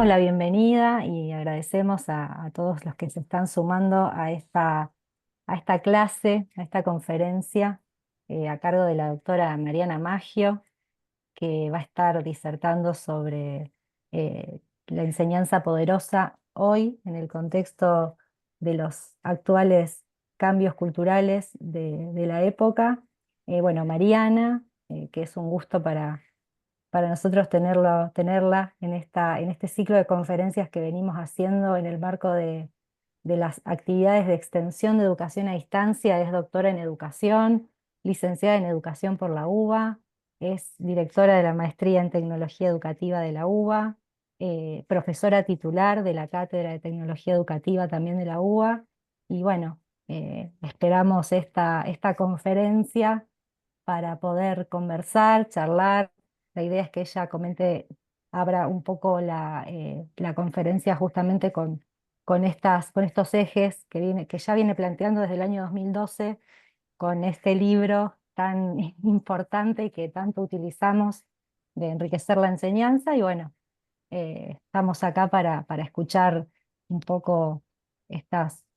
damos la bienvenida y agradecemos a todos los que se están sumando a esta clase, a esta conferencia, a cargo de la doctora Mariana Maggio, que va a estar disertando sobre la enseñanza poderosa hoy en el contexto de los actuales cambios culturales de la época. Bueno, Mariana, que es un gusto para nosotros tenerla en este ciclo de conferencias que venimos haciendo en el marco de las actividades de extensión de educación a distancia. Es doctora en educación, licenciada en educación por la UBA, es directora de la maestría en tecnología educativa de la UBA, profesora titular de la cátedra de tecnología educativa también de la UBA. Y bueno, esperamos esta conferencia para poder conversar, charlar. La idea es que ella comente, abra un poco la conferencia justamente con estos ejes que ya viene planteando desde el año 2012, con este libro tan importante que tanto utilizamos de enriquecer la enseñanza. Y bueno, estamos acá para escuchar un poco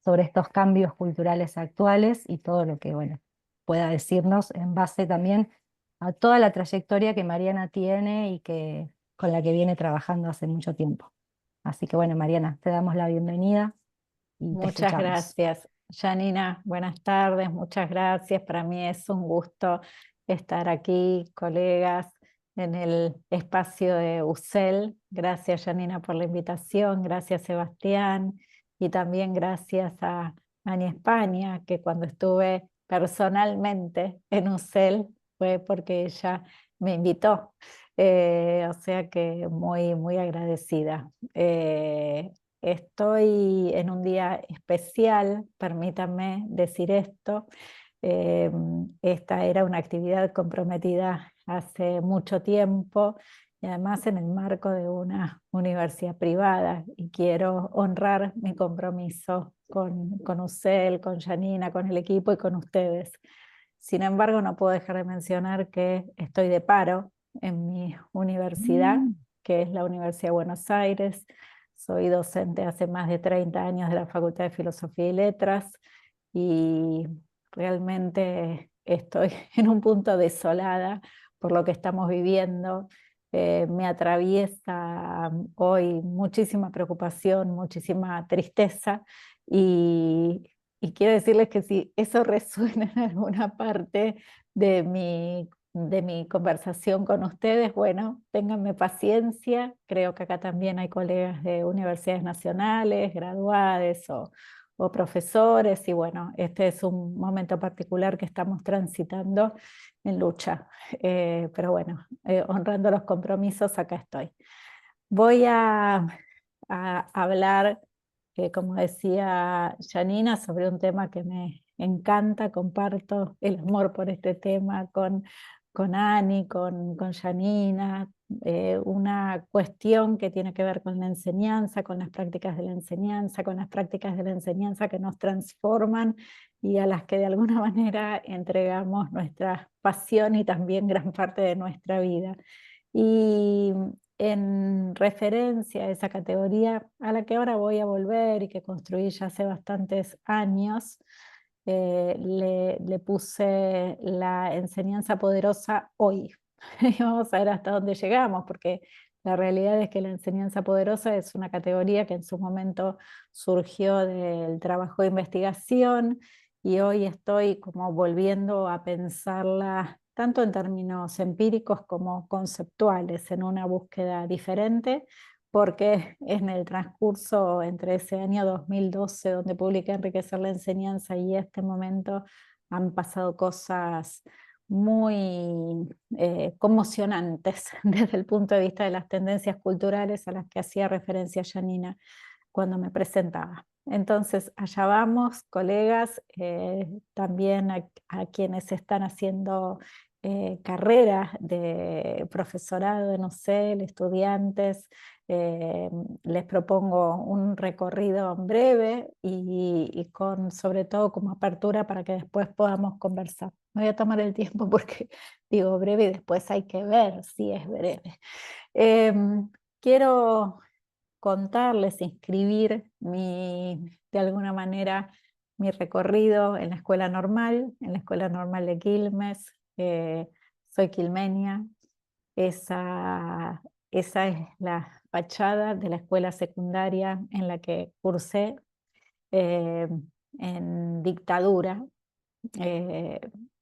sobre estos cambios culturales actuales y todo lo que, bueno, pueda decirnos en base también a toda la trayectoria que Mariana tiene y con la que viene trabajando hace mucho tiempo. Así que bueno, Mariana, te damos la bienvenida y te Muchas escuchamos. gracias, Janina. Buenas tardes, muchas gracias. Para mí es un gusto estar aquí, colegas, en el espacio de UCEL. Gracias, Janina, por la invitación. Gracias, Sebastián. Y también gracias a Ani España, que cuando estuve personalmente en UCEL fue porque ella me invitó. O sea que muy, muy agradecida. Estoy en un día especial, permítanme decir esto. Eh, Esta era una actividad comprometida hace mucho tiempo y además en el marco de una universidad privada, y quiero honrar mi compromiso con UCEL, con Janina, con el equipo y con ustedes. Sin embargo, no puedo dejar de mencionar que estoy de paro en mi universidad, que es la Universidad de Buenos Aires. Soy docente hace más de 30 años de la Facultad de Filosofía y Letras, y realmente estoy en un punto desolada por lo que estamos viviendo. Me atraviesa hoy muchísima preocupación, muchísima tristeza, y, y quiero decirles que si eso resuena en alguna parte de mi conversación con ustedes, bueno, ténganme paciencia. Creo que acá también hay colegas de universidades nacionales, graduados o profesores, y bueno, este es un momento particular que estamos transitando en lucha. Pero bueno, honrando los compromisos, acá estoy. Voy a hablar, como decía Janina, sobre un tema que me encanta. Comparto el amor por este tema con Ani, con Janina. Una cuestión que tiene que ver con la enseñanza, con las prácticas de la enseñanza, con las prácticas de la enseñanza que nos transforman y a las que de alguna manera entregamos nuestra pasión y también gran parte de nuestra vida. Y en referencia a esa categoría a la que ahora voy a volver y que construí ya hace bastantes años, le puse la enseñanza poderosa hoy. Y vamos a ver hasta dónde llegamos, porque la realidad es que la enseñanza poderosa es una categoría que en su momento surgió del trabajo de investigación, y hoy estoy como volviendo a pensarla tanto en términos empíricos como conceptuales, en una búsqueda diferente, porque en el transcurso entre ese año 2012, donde publiqué Enriquecer la enseñanza, y este momento, han pasado cosas muy conmocionantes desde el punto de vista de las tendencias culturales a las que hacía referencia Janina cuando me presentaba. Entonces, allá vamos, colegas, también a quienes están haciendo carreras de profesorado en UCEL, estudiantes. eh, Les propongo un recorrido en breve y con, sobre todo, como apertura para que después podamos conversar. Me voy a tomar el tiempo porque digo breve y después hay que ver si es breve. Quiero contarles, inscribir de alguna manera mi recorrido en la escuela normal de Quilmes. Soy quilmenia. Esa es la fachada de la escuela secundaria en la que cursé eh, en dictadura. Eh,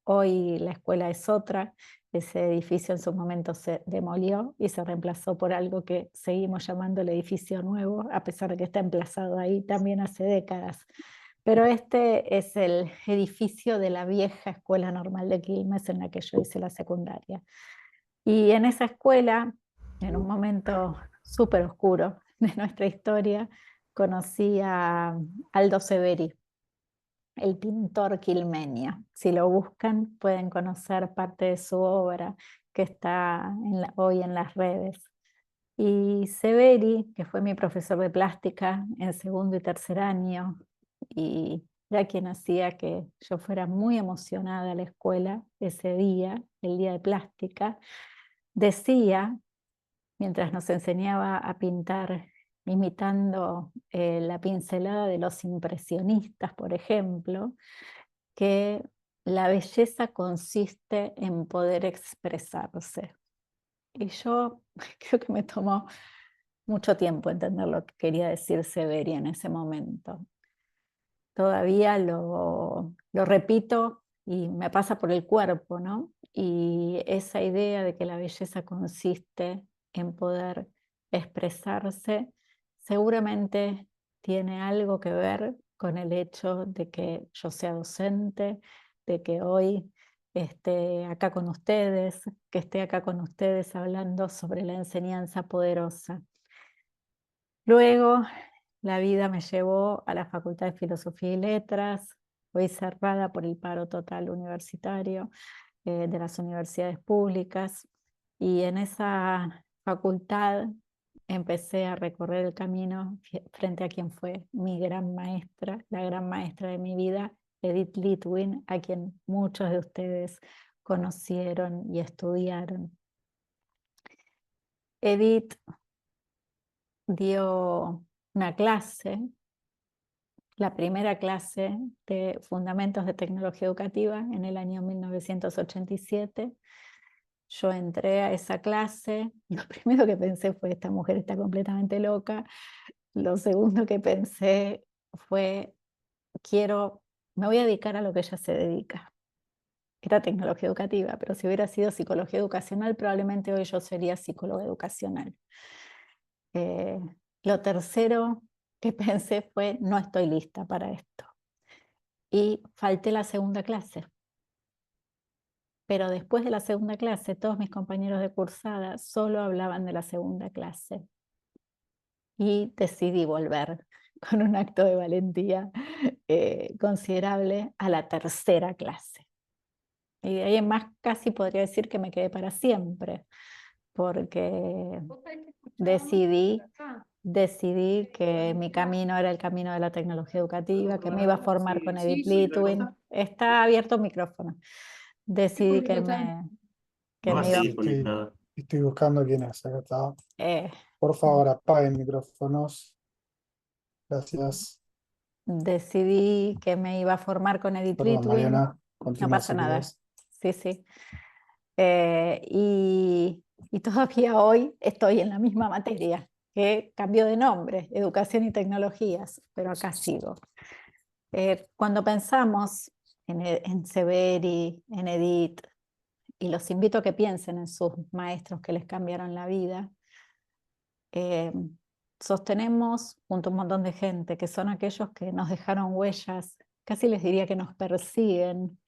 Hoy la escuela es otra. Ese edificio en su momento se demolió y se reemplazó por algo que seguimos llamando el edificio nuevo, a pesar de que está emplazado ahí también hace décadas. Pero este es el edificio de la vieja Escuela Normal de Quilmes en la que yo hice la secundaria. Y en esa escuela, en un momento súper oscuro de nuestra historia, conocí a Aldo Severi, el pintor quilmenio. Si lo buscan, pueden conocer parte de su obra que está hoy en las redes. Y Severi, que fue mi profesor de plástica en segundo y tercer año, y era quien hacía que yo fuera muy emocionada a la escuela ese día, el día de plástica, decía, mientras nos enseñaba a pintar imitando la pincelada de los impresionistas, por ejemplo, que la belleza consiste en poder expresarse. Y yo creo que me tomó mucho tiempo entender lo que quería decir Severi en ese momento. Todavía lo repito y me pasa por el cuerpo, ¿no? Y esa idea de que la belleza consiste en poder expresarse, seguramente tiene algo que ver con el hecho de que yo sea docente, de que hoy esté acá con ustedes, que esté acá con ustedes hablando sobre la enseñanza poderosa. Luego, la vida me llevó a la Facultad de Filosofía y Letras. Fui cerrada por el paro total universitario de las universidades públicas, y en esa facultad empecé a recorrer el camino frente a quien fue mi gran maestra, la gran maestra de mi vida, Edith Litwin, a quien muchos de ustedes conocieron y estudiaron. Edith dio una clase, la primera clase de Fundamentos de Tecnología Educativa en el año 1987. Yo entré a esa clase, lo primero que pensé fue: esta mujer está completamente loca. Lo segundo que pensé fue: me voy a dedicar a lo que ella se dedica. Era tecnología educativa, pero si hubiera sido psicología educacional, probablemente hoy yo sería psicóloga educacional. Lo tercero que pensé fue: no estoy lista para esto. Y falté la segunda clase. Pero después de la segunda clase, todos mis compañeros de cursada solo hablaban de la segunda clase. Y decidí volver con un acto de valentía considerable a la tercera clase. Y de ahí en más casi podría decir que me quedé para siempre, porque decidí que mi camino era el camino de la tecnología educativa, que me iba a formar con Edith Litwin. Está abierto el micrófono. Decidí que me iba. Estoy buscando quién es. Acá está. eh, Por favor, apaguen micrófonos. Gracias. Decidí que me iba a formar con Edith Perdón, Litwin. Mariana, No continúa pasa si nada. querés. Sí, sí. Y todavía hoy estoy en la misma materia, que cambió de nombre, Educación y Tecnologías, pero acá sigo. Cuando pensamos en Severi, en Edith, y los invito a que piensen en sus maestros que les cambiaron la vida, sostenemos junto a un montón de gente que son aquellos que nos dejaron huellas, casi les diría que nos persiguen.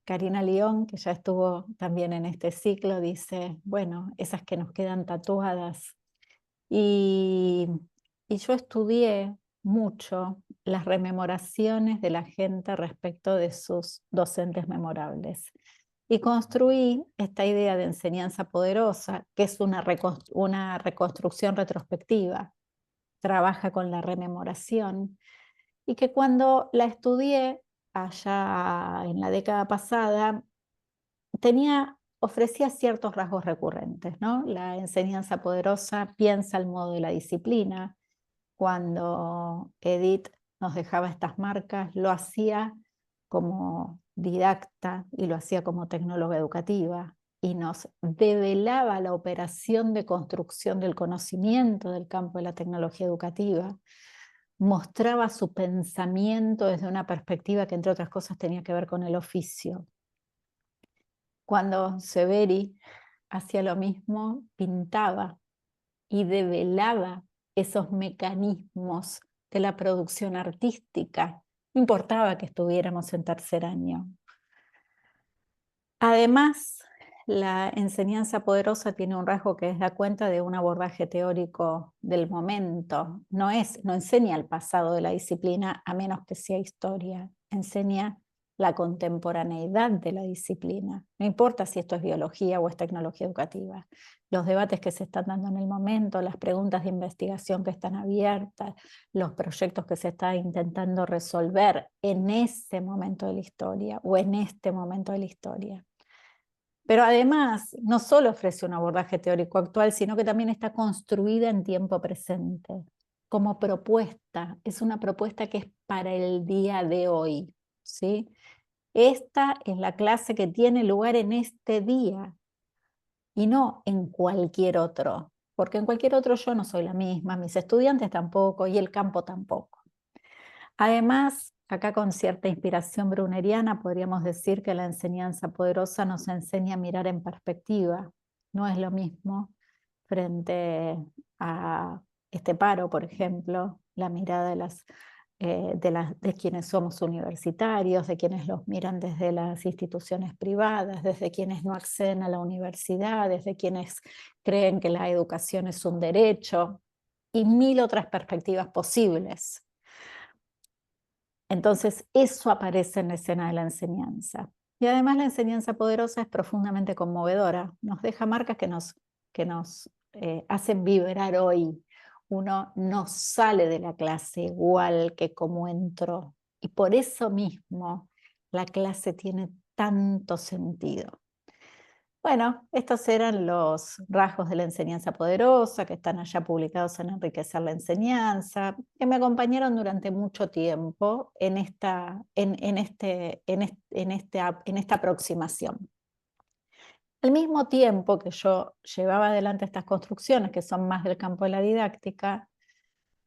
Karina León, que ya estuvo también en este ciclo, dice: bueno, esas que nos quedan tatuadas. Y yo estudié mucho las rememoraciones de la gente respecto de sus docentes memorables. Y construí esta idea de enseñanza poderosa, que es una reconstrucción retrospectiva, trabaja con la rememoración, y que cuando la estudié allá en la década pasada, tenía ofrecía ciertos rasgos recurrentes, ¿no? La enseñanza poderosa piensa el modo de la disciplina. Cuando Edith nos dejaba estas marcas, lo hacía como didacta y lo hacía como tecnóloga educativa y nos develaba la operación de construcción del conocimiento del campo de la tecnología educativa. Mostraba su pensamiento desde una perspectiva que, entre otras cosas, tenía que ver con el oficio. Cuando Severi hacía lo mismo, pintaba y develaba esos mecanismos de la producción artística. No importaba que estuviéramos en tercer año. Además, la enseñanza poderosa tiene un rasgo que da cuenta de un abordaje teórico del momento. No enseña el pasado de la disciplina, a menos que sea historia. Enseña la contemporaneidad de la disciplina. No importa si esto es biología o es tecnología educativa. Los debates que se están dando en el momento, las preguntas de investigación que están abiertas, los proyectos que se están intentando resolver en ese momento de la historia o en este momento de la historia. Pero además, no solo ofrece un abordaje teórico actual, sino que también está construida en tiempo presente, como propuesta. Es una propuesta que es para el día de hoy, ¿sí? Esta es la clase que tiene lugar en este día y no en cualquier otro, porque en cualquier otro yo no soy la misma, mis estudiantes tampoco y el campo tampoco. Además, acá con cierta inspiración bruneriana podríamos decir que la enseñanza poderosa nos enseña a mirar en perspectiva. No es lo mismo frente a este paro, por ejemplo, la mirada de quienes somos universitarios, de quienes los miran desde las instituciones privadas, desde quienes no acceden a la universidad, desde quienes creen que la educación es un derecho y mil otras perspectivas posibles. Entonces, eso aparece en la escena de la enseñanza. Y además la enseñanza poderosa es profundamente conmovedora. Nos deja marcas que nos hacen vibrar hoy. Uno no sale de la clase igual que como entró. Y por eso mismo la clase tiene tanto sentido. Bueno, estos eran los rasgos de la enseñanza poderosa que están allá publicados en Enriquecer la Enseñanza, que me acompañaron durante mucho tiempo en esta aproximación. Al mismo tiempo que yo llevaba adelante estas construcciones, que son más del campo de la didáctica,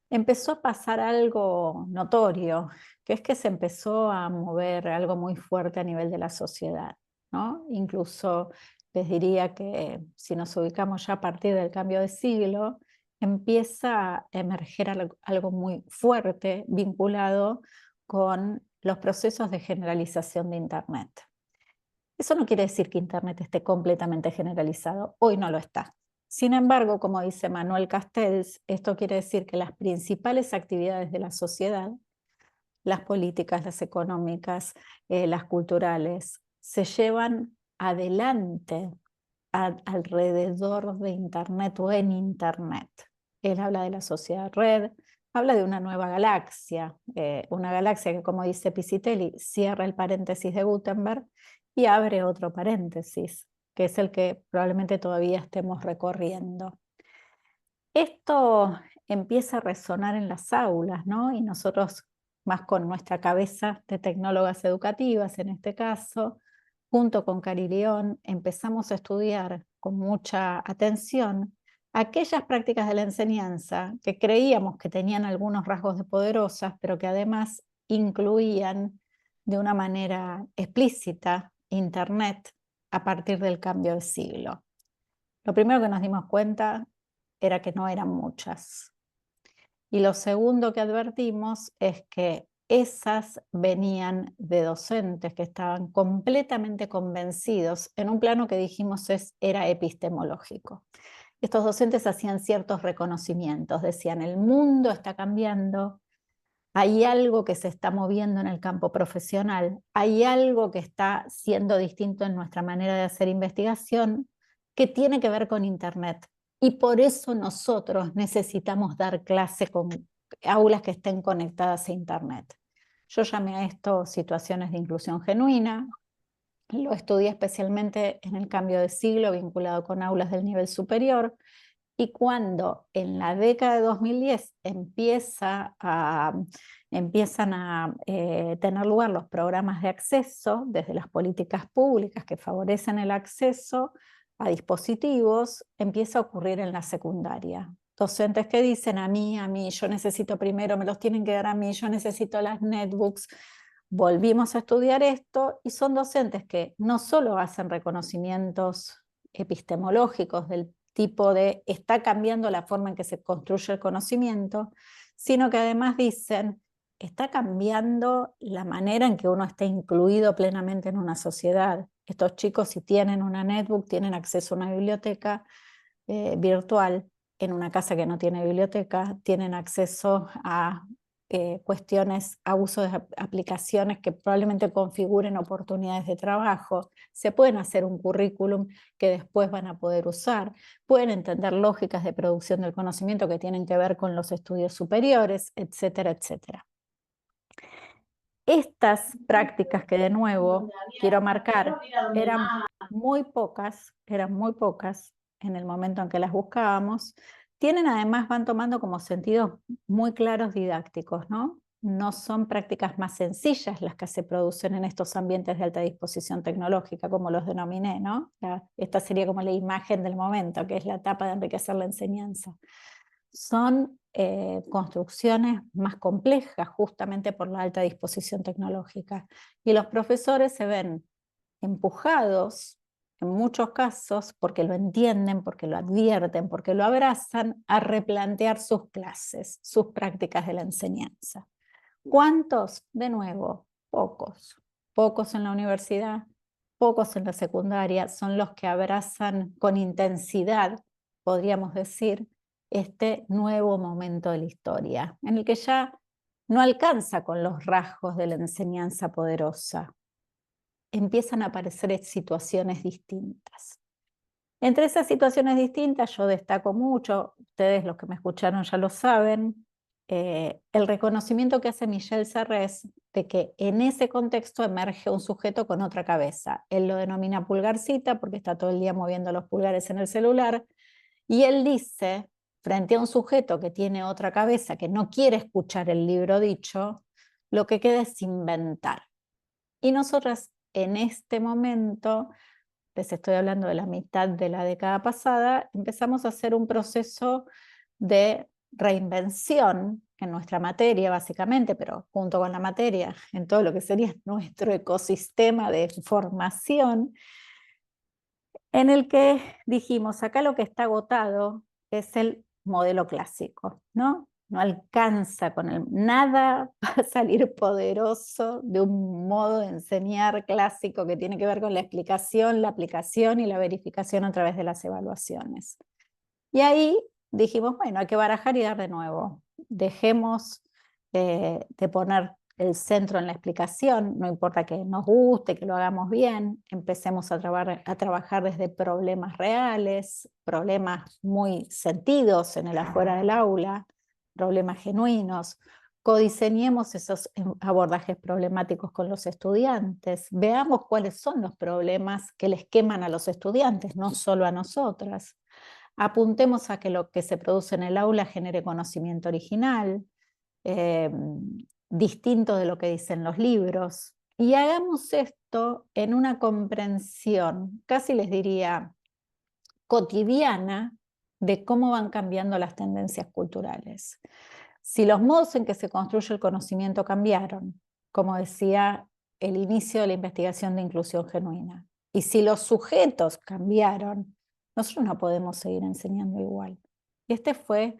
empezó a pasar algo notorio, que es que se empezó a mover algo muy fuerte a nivel de la sociedad, ¿no? Incluso les diría que si nos ubicamos ya a partir del cambio de siglo, empieza a emerger algo muy fuerte vinculado con los procesos de generalización de Internet. Eso no quiere decir que Internet esté completamente generalizado, hoy no lo está. Sin embargo, como dice Manuel Castells, esto quiere decir que las principales actividades de la sociedad, las políticas, las económicas, las culturales, se llevan adelante alrededor de Internet o en Internet. Él habla de la sociedad red, habla de una nueva galaxia, una galaxia que, como dice Pisitelli, cierra el paréntesis de Gutenberg y abre otro paréntesis, que es el que probablemente todavía estemos recorriendo. Esto empieza a resonar en las aulas, ¿no? Y nosotros, más con nuestra cabeza de tecnólogas educativas en este caso, junto con Cari León, empezamos a estudiar con mucha atención aquellas prácticas de la enseñanza que creíamos que tenían algunos rasgos de poderosas, pero que además incluían de una manera explícita Internet a partir del cambio de siglo. Lo primero que nos dimos cuenta era que no eran muchas. Y lo segundo que advertimos es que esas venían de docentes que estaban completamente convencidos en un plano que dijimos era epistemológico. Estos docentes hacían ciertos reconocimientos, decían, el mundo está cambiando, hay algo que se está moviendo en el campo profesional, hay algo que está siendo distinto en nuestra manera de hacer investigación que tiene que ver con Internet. Y por eso nosotros necesitamos dar clase con aulas que estén conectadas a Internet. Yo llamé a esto situaciones de inclusión genuina. Lo estudié especialmente en el cambio de siglo vinculado con aulas del nivel superior, y cuando en la década de 2010 empiezan a tener lugar los programas de acceso desde las políticas públicas que favorecen el acceso a dispositivos, empieza a ocurrir en la secundaria. Docentes que dicen a mí, yo necesito primero, me los tienen que dar a mí, yo necesito las netbooks. Volvimos a estudiar esto y son docentes que no solo hacen reconocimientos epistemológicos del tipo de está cambiando la forma en que se construye el conocimiento, sino que además dicen está cambiando la manera en que uno está incluido plenamente en una sociedad. Estos chicos, si tienen una netbook, tienen acceso a una biblioteca virtual. En una casa que no tiene biblioteca, tienen acceso a cuestiones, a uso de aplicaciones que probablemente configuren oportunidades de trabajo. Se pueden hacer un currículum que después van a poder usar. Pueden entender lógicas de producción del conocimiento que tienen que ver con los estudios superiores, etcétera, etcétera. Estas prácticas que de nuevo quiero marcar eran muy pocas en el momento en que las buscábamos, además van tomando como sentidos muy claros didácticos, ¿no? No son prácticas más sencillas las que se producen en estos ambientes de alta disposición tecnológica, como los denominé, ¿no? Esta sería como la imagen del momento, que es la etapa de enriquecer la enseñanza. Son construcciones más complejas justamente por la alta disposición tecnológica. Y los profesores se ven empujados, en muchos casos, porque lo entienden, porque lo advierten, porque lo abrazan, a replantear sus clases, sus prácticas de la enseñanza. ¿Cuántos? De nuevo, pocos. Pocos en la universidad, pocos en la secundaria, son los que abrazan con intensidad, podríamos decir, este nuevo momento de la historia, en el que ya no alcanza con los rasgos de la enseñanza poderosa. Empiezan a aparecer situaciones distintas. Entre esas situaciones distintas yo destaco mucho, ustedes los que me escucharon ya lo saben, el reconocimiento que hace Michel Serres de que en ese contexto emerge un sujeto con otra cabeza. Él lo denomina pulgarcita porque está todo el día moviendo los pulgares en el celular, y él dice, frente a un sujeto que tiene otra cabeza, que no quiere escuchar el libro dicho, lo que queda es inventar. Y nosotras en este momento, les estoy hablando de la mitad de la década pasada, empezamos a hacer un proceso de reinvención en nuestra materia básicamente, pero junto con la materia, en todo lo que sería nuestro ecosistema de formación, en el que dijimos, acá lo que está agotado es el modelo clásico, ¿no? No alcanza nada va a salir poderoso de un modo de enseñar clásico que tiene que ver con la explicación, la aplicación y la verificación a través de las evaluaciones. Y ahí dijimos, bueno, hay que barajar y dar de nuevo. Dejemos de poner el centro en la explicación, no importa que nos guste, que lo hagamos bien, empecemos a trabajar desde problemas reales, problemas muy sentidos en el afuera del aula, problemas genuinos, codiseñemos esos abordajes problemáticos con los estudiantes, veamos cuáles son los problemas que les queman a los estudiantes, no solo a nosotras. Apuntemos a que lo que se produce en el aula genere conocimiento original, distinto de lo que dicen los libros, y hagamos esto en una comprensión, casi les diría, cotidiana, de cómo van cambiando las tendencias culturales. Si los modos en que se construye el conocimiento cambiaron, como decía el inicio de la investigación de inclusión genuina, y si los sujetos cambiaron, nosotros no podemos seguir enseñando igual. Y esta fue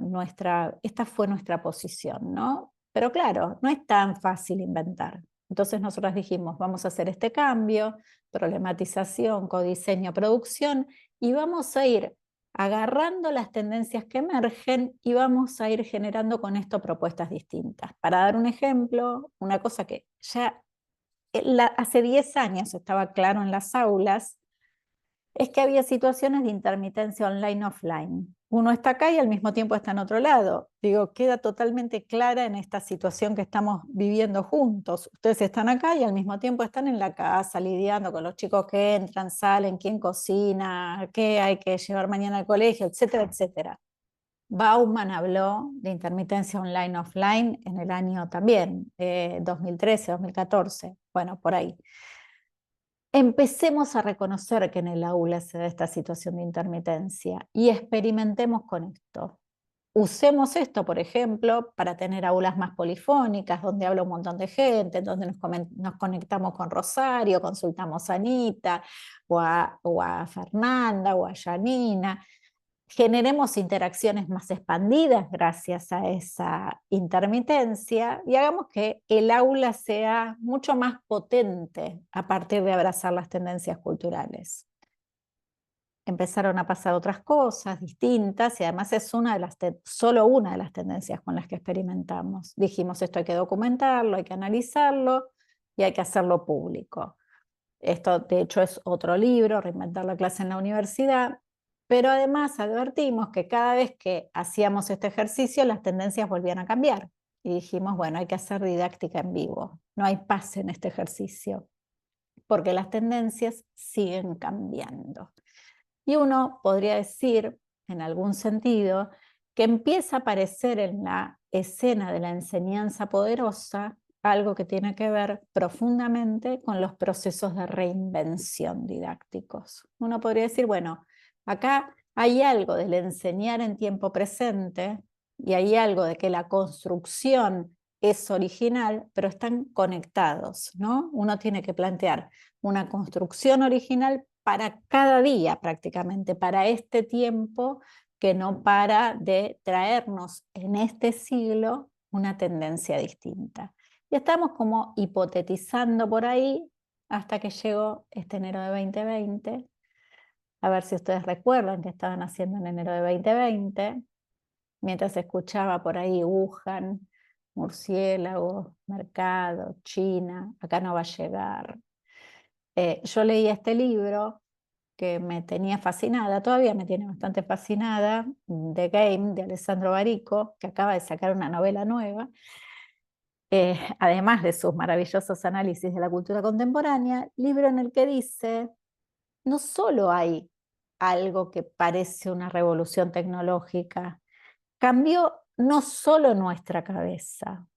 nuestra posición, ¿no? Pero claro, no es tan fácil inventar. Entonces nosotros dijimos, vamos a hacer este cambio, problematización, codiseño, producción, y vamos a ir agarrando las tendencias que emergen y vamos a ir generando con esto propuestas distintas. Para dar un ejemplo, una cosa que ya hace 10 años estaba claro en las aulas, es que había situaciones de intermitencia online-offline. uno está acá y al mismo tiempo está en otro lado. Digo, queda totalmente clara en esta situación que estamos viviendo juntos. Ustedes están acá y al mismo tiempo están en la casa lidiando con los chicos que entran, salen, quién cocina, qué hay que llevar mañana al colegio, etcétera, etcétera. Bauman habló de intermitencia online-offline en el año también, 2013, 2014, bueno, por ahí. Empecemos a reconocer que en el aula se da esta situación de intermitencia y experimentemos con esto. Usemos esto, por ejemplo, para tener aulas más polifónicas, donde habla un montón de gente, donde nos conectamos con Rosario, consultamos a Anita, o a Fernanda, o a Janina. Generemos interacciones más expandidas gracias a esa intermitencia y hagamos que el aula sea mucho más potente a partir de abrazar las tendencias culturales. Empezaron a pasar otras cosas distintas y además es solo una de las tendencias con las que experimentamos. Dijimos, esto hay que documentarlo, hay que analizarlo y hay que hacerlo público. Esto, de hecho, es otro libro, Reinventar la clase en la universidad, pero además advertimos que cada vez que hacíamos este ejercicio, las tendencias volvían a cambiar. Y dijimos, bueno, hay que hacer didáctica en vivo. No hay paz en este ejercicio, porque las tendencias siguen cambiando. Y uno podría decir, en algún sentido, que empieza a aparecer en la escena de la enseñanza poderosa algo que tiene que ver profundamente con los procesos de reinvención didácticos. Uno podría decir, bueno, acá hay algo del enseñar en tiempo presente y hay algo de que la construcción es original, pero están conectados, ¿no? Uno tiene que plantear una construcción original para cada día prácticamente, para este tiempo que no para de traernos en este siglo una tendencia distinta. Y estamos como hipotetizando por ahí hasta que llegó este enero de 2020. A ver si ustedes recuerdan qué estaban haciendo en enero de 2020, mientras escuchaba por ahí Wuhan, murciélagos, mercado, China, acá no va a llegar. Yo leí este libro que me tenía fascinada, todavía me tiene bastante fascinada, The Game, de Alessandro Barico, que acaba de sacar una novela nueva, además de sus maravillosos análisis de la cultura contemporánea, libro en el que dice, no solo hay algo que parece una revolución tecnológica, cambió no solo nuestra cabeza,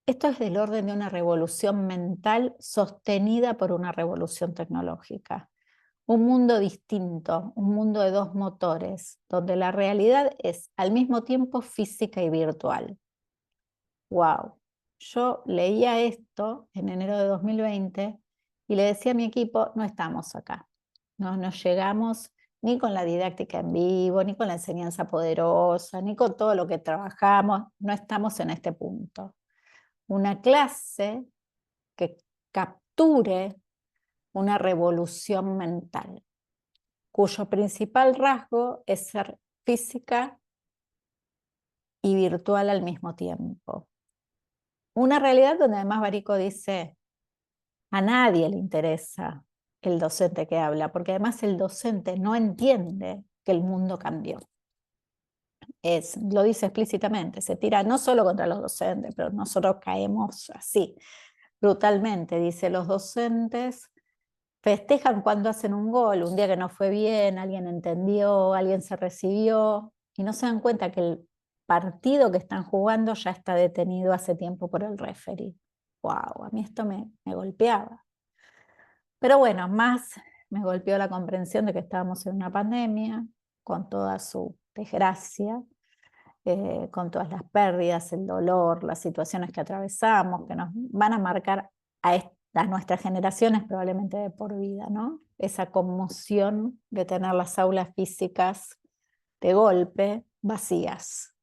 esto es del orden de una revolución mental sostenida por una revolución tecnológica. Un mundo distinto, un mundo de dos motores, donde la realidad es al mismo tiempo física y virtual. ¡Wow! Yo leía esto en enero de 2020 y le decía a mi equipo, no estamos acá. No llegamos ni con la didáctica en vivo, ni con la enseñanza poderosa, ni con todo lo que trabajamos. No estamos en este punto. Una clase que capture una revolución mental, cuyo principal rasgo es ser física y virtual al mismo tiempo. Una realidad donde además Barico dice, a nadie le interesa el docente que habla, porque además el docente no entiende que el mundo cambió. Lo dice explícitamente, se tira no solo contra los docentes, pero nosotros caemos así, brutalmente. Dice, los docentes festejan cuando hacen un gol, un día que no fue bien, alguien entendió, alguien se recibió, y no se dan cuenta que el partido que están jugando ya está detenido hace tiempo por el referee. Wow, a mí esto me golpeaba. Pero bueno, más me golpeó la comprensión de que estábamos en una pandemia, con toda su desgracia, con todas las pérdidas, el dolor, las situaciones que atravesamos, que nos van a marcar a nuestras generaciones probablemente de por vida, ¿no? Esa conmoción de tener las aulas físicas de golpe vacías.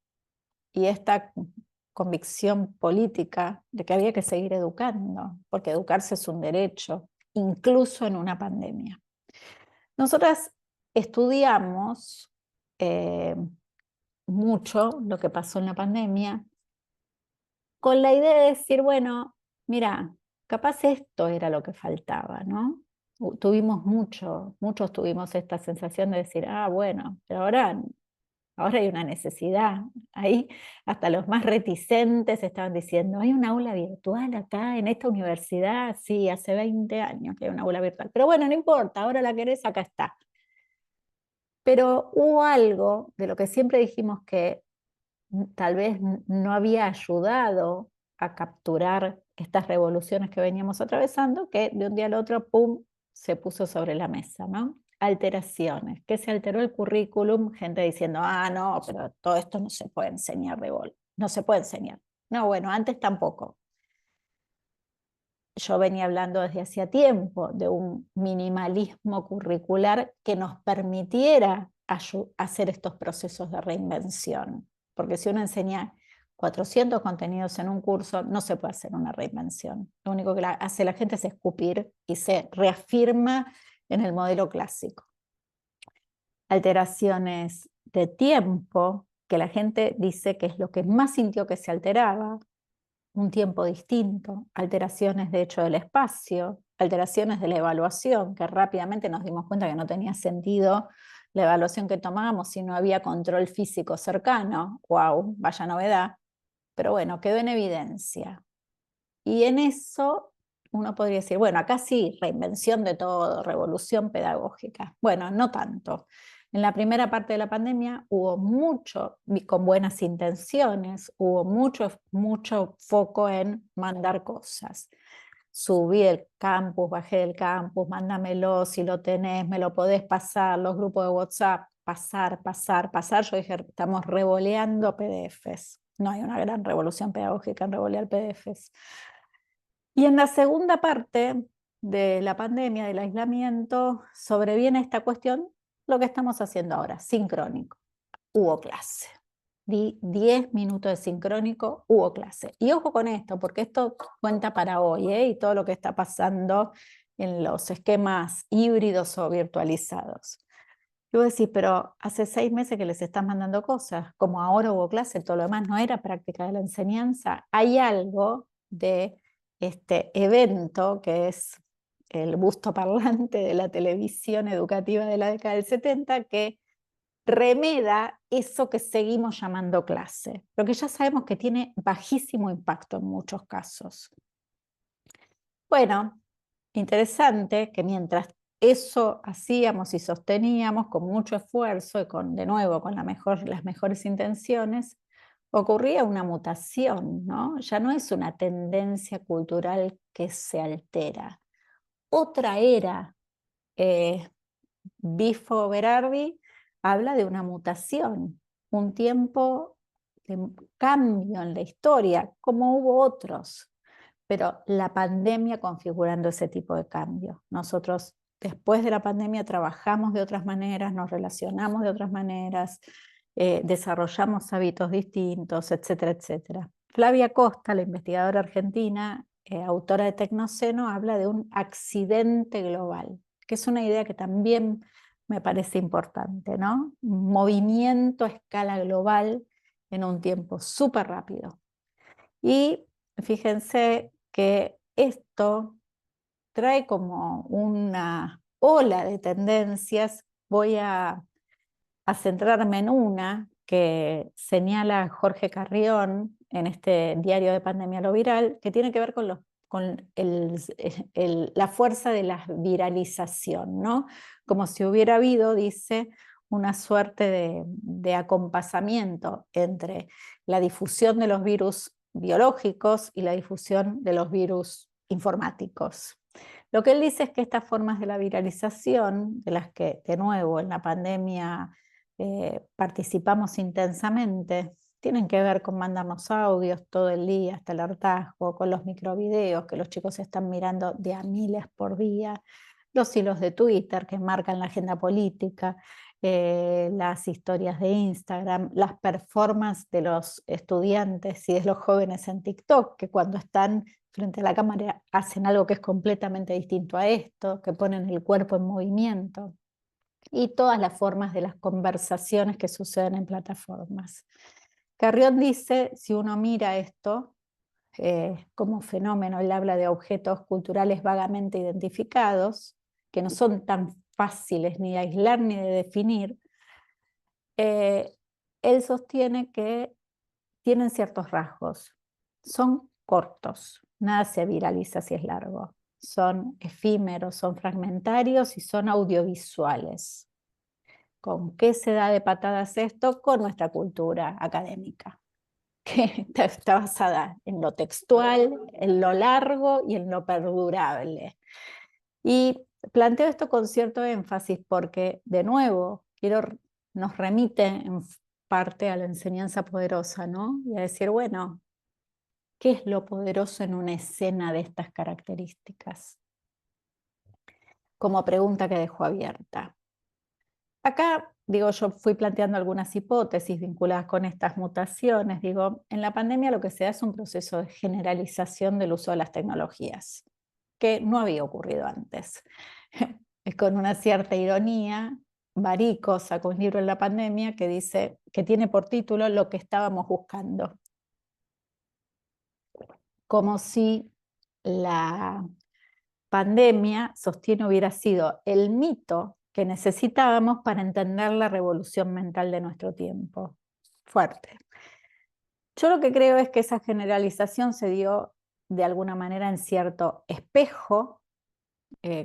Y esta convicción política de que había que seguir educando, porque educarse es un derecho, incluso en una pandemia. Nosotras estudiamos mucho lo que pasó en la pandemia con la idea de decir, bueno, mira, capaz esto era lo que faltaba, ¿no? Muchos tuvimos esta sensación de decir, bueno, pero ahora Ahora hay una necesidad. Ahí hasta los más reticentes estaban diciendo, ¿hay un aula virtual acá en esta universidad? Sí, hace 20 años que hay una aula virtual. Pero bueno, no importa, ahora la querés, acá está. Pero hubo algo de lo que siempre dijimos que tal vez no había ayudado a capturar estas revoluciones que veníamos atravesando, que de un día al otro, ¡pum!, se puso sobre la mesa, ¿no? Alteraciones, que se alteró el currículum, gente diciendo, ah, no, pero todo esto no se puede enseñar de golpe, no se puede enseñar. No, bueno, antes tampoco. Yo venía hablando desde hacía tiempo de un minimalismo curricular que nos permitiera hacer estos procesos de reinvención. Porque si uno enseña 400 contenidos en un curso, no se puede hacer una reinvención. Lo único que hace la gente es escupir y se reafirma en el modelo clásico. Alteraciones de tiempo, que la gente dice que es lo que más sintió que se alteraba, un tiempo distinto, alteraciones de hecho del espacio, alteraciones de la evaluación, que rápidamente nos dimos cuenta que no tenía sentido la evaluación que tomábamos si no había control físico cercano. ¡Wow! Vaya novedad. Pero bueno, quedó en evidencia. Y en eso uno podría decir, bueno, acá sí, reinvención de todo, revolución pedagógica. Bueno, no tanto. En la primera parte de la pandemia hubo mucho, con buenas intenciones, hubo mucho foco en mandar cosas. Subí el campus, bajé del campus, mándamelo, si lo tenés, me lo podés pasar, los grupos de WhatsApp, pasar. Yo dije, estamos revoleando PDFs. No hay una gran revolución pedagógica en revolear PDFs. Y en la segunda parte de la pandemia, del aislamiento, sobreviene esta cuestión, lo que estamos haciendo ahora, sincrónico. Hubo clase. Di 10 minutos de sincrónico, hubo clase. Y ojo con esto, porque esto cuenta para hoy, y todo lo que está pasando en los esquemas híbridos o virtualizados. Yo voy a decir, pero hace 6 meses que les estás mandando cosas, como ahora hubo clase, todo lo demás no era práctica de la enseñanza. Hay algo de este evento que es el busto parlante de la televisión educativa de la década del 70 que remeda eso que seguimos llamando clase, lo que ya sabemos que tiene bajísimo impacto en muchos casos. Bueno, interesante que mientras eso hacíamos y sosteníamos con mucho esfuerzo y de nuevo con las mejores intenciones, ocurría una mutación, ¿no? Ya no es una tendencia cultural que se altera. Otra era, Bifo Berardi habla de una mutación, un tiempo de cambio en la historia, como hubo otros, pero la pandemia configurando ese tipo de cambio. Nosotros después de la pandemia trabajamos de otras maneras, nos relacionamos de otras maneras, desarrollamos hábitos distintos, etcétera, etcétera. Flavia Costa, la investigadora argentina, autora de Tecnoceno, habla de un accidente global, que es una idea que también me parece importante, ¿no? Un movimiento a escala global en un tiempo súper rápido. Y fíjense que esto trae como una ola de tendencias. Voy a centrarme en una que señala Jorge Carrión en este diario de Pandemia Lo Viral, que tiene que ver con la fuerza de la viralización, ¿no? Como si hubiera habido, dice, una suerte de acompasamiento entre la difusión de los virus biológicos y la difusión de los virus informáticos. Lo que él dice es que estas formas de la viralización, de las que de nuevo en la pandemia participamos intensamente, tienen que ver con mandarnos audios todo el día hasta el hartazgo, con los microvideos que los chicos están mirando de a miles por día, los hilos de Twitter que marcan la agenda política, las historias de Instagram, las performances de los estudiantes y de los jóvenes en TikTok, que cuando están frente a la cámara hacen algo que es completamente distinto a esto, que ponen el cuerpo en movimiento, y todas las formas de las conversaciones que suceden en plataformas. Carrión dice, si uno mira esto como fenómeno, él habla de objetos culturales vagamente identificados, que no son tan fáciles ni de aislar ni de definir, él sostiene que tienen ciertos rasgos. Son cortos, nada se viraliza si es largo. Son efímeros, son fragmentarios y son audiovisuales. ¿Con qué se da de patadas esto? Con nuestra cultura académica, que está basada en lo textual, en lo largo y en lo perdurable. Y planteo esto con cierto énfasis porque, de nuevo, nos remite en parte a la enseñanza poderosa, ¿no? Y a decir, bueno, ¿qué es lo poderoso en una escena de estas características? Como pregunta que dejo abierta. Acá, digo, yo fui planteando algunas hipótesis vinculadas con estas mutaciones. Digo, en la pandemia lo que se da es un proceso de generalización del uso de las tecnologías, que no había ocurrido antes. Es con una cierta ironía, Barico sacó un libro en la pandemia que dice, que tiene por título Lo que estábamos buscando. Como si la pandemia, sostiene, hubiera sido el mito que necesitábamos para entender la revolución mental de nuestro tiempo. Fuerte. Yo lo que creo es que esa generalización se dio de alguna manera en cierto espejo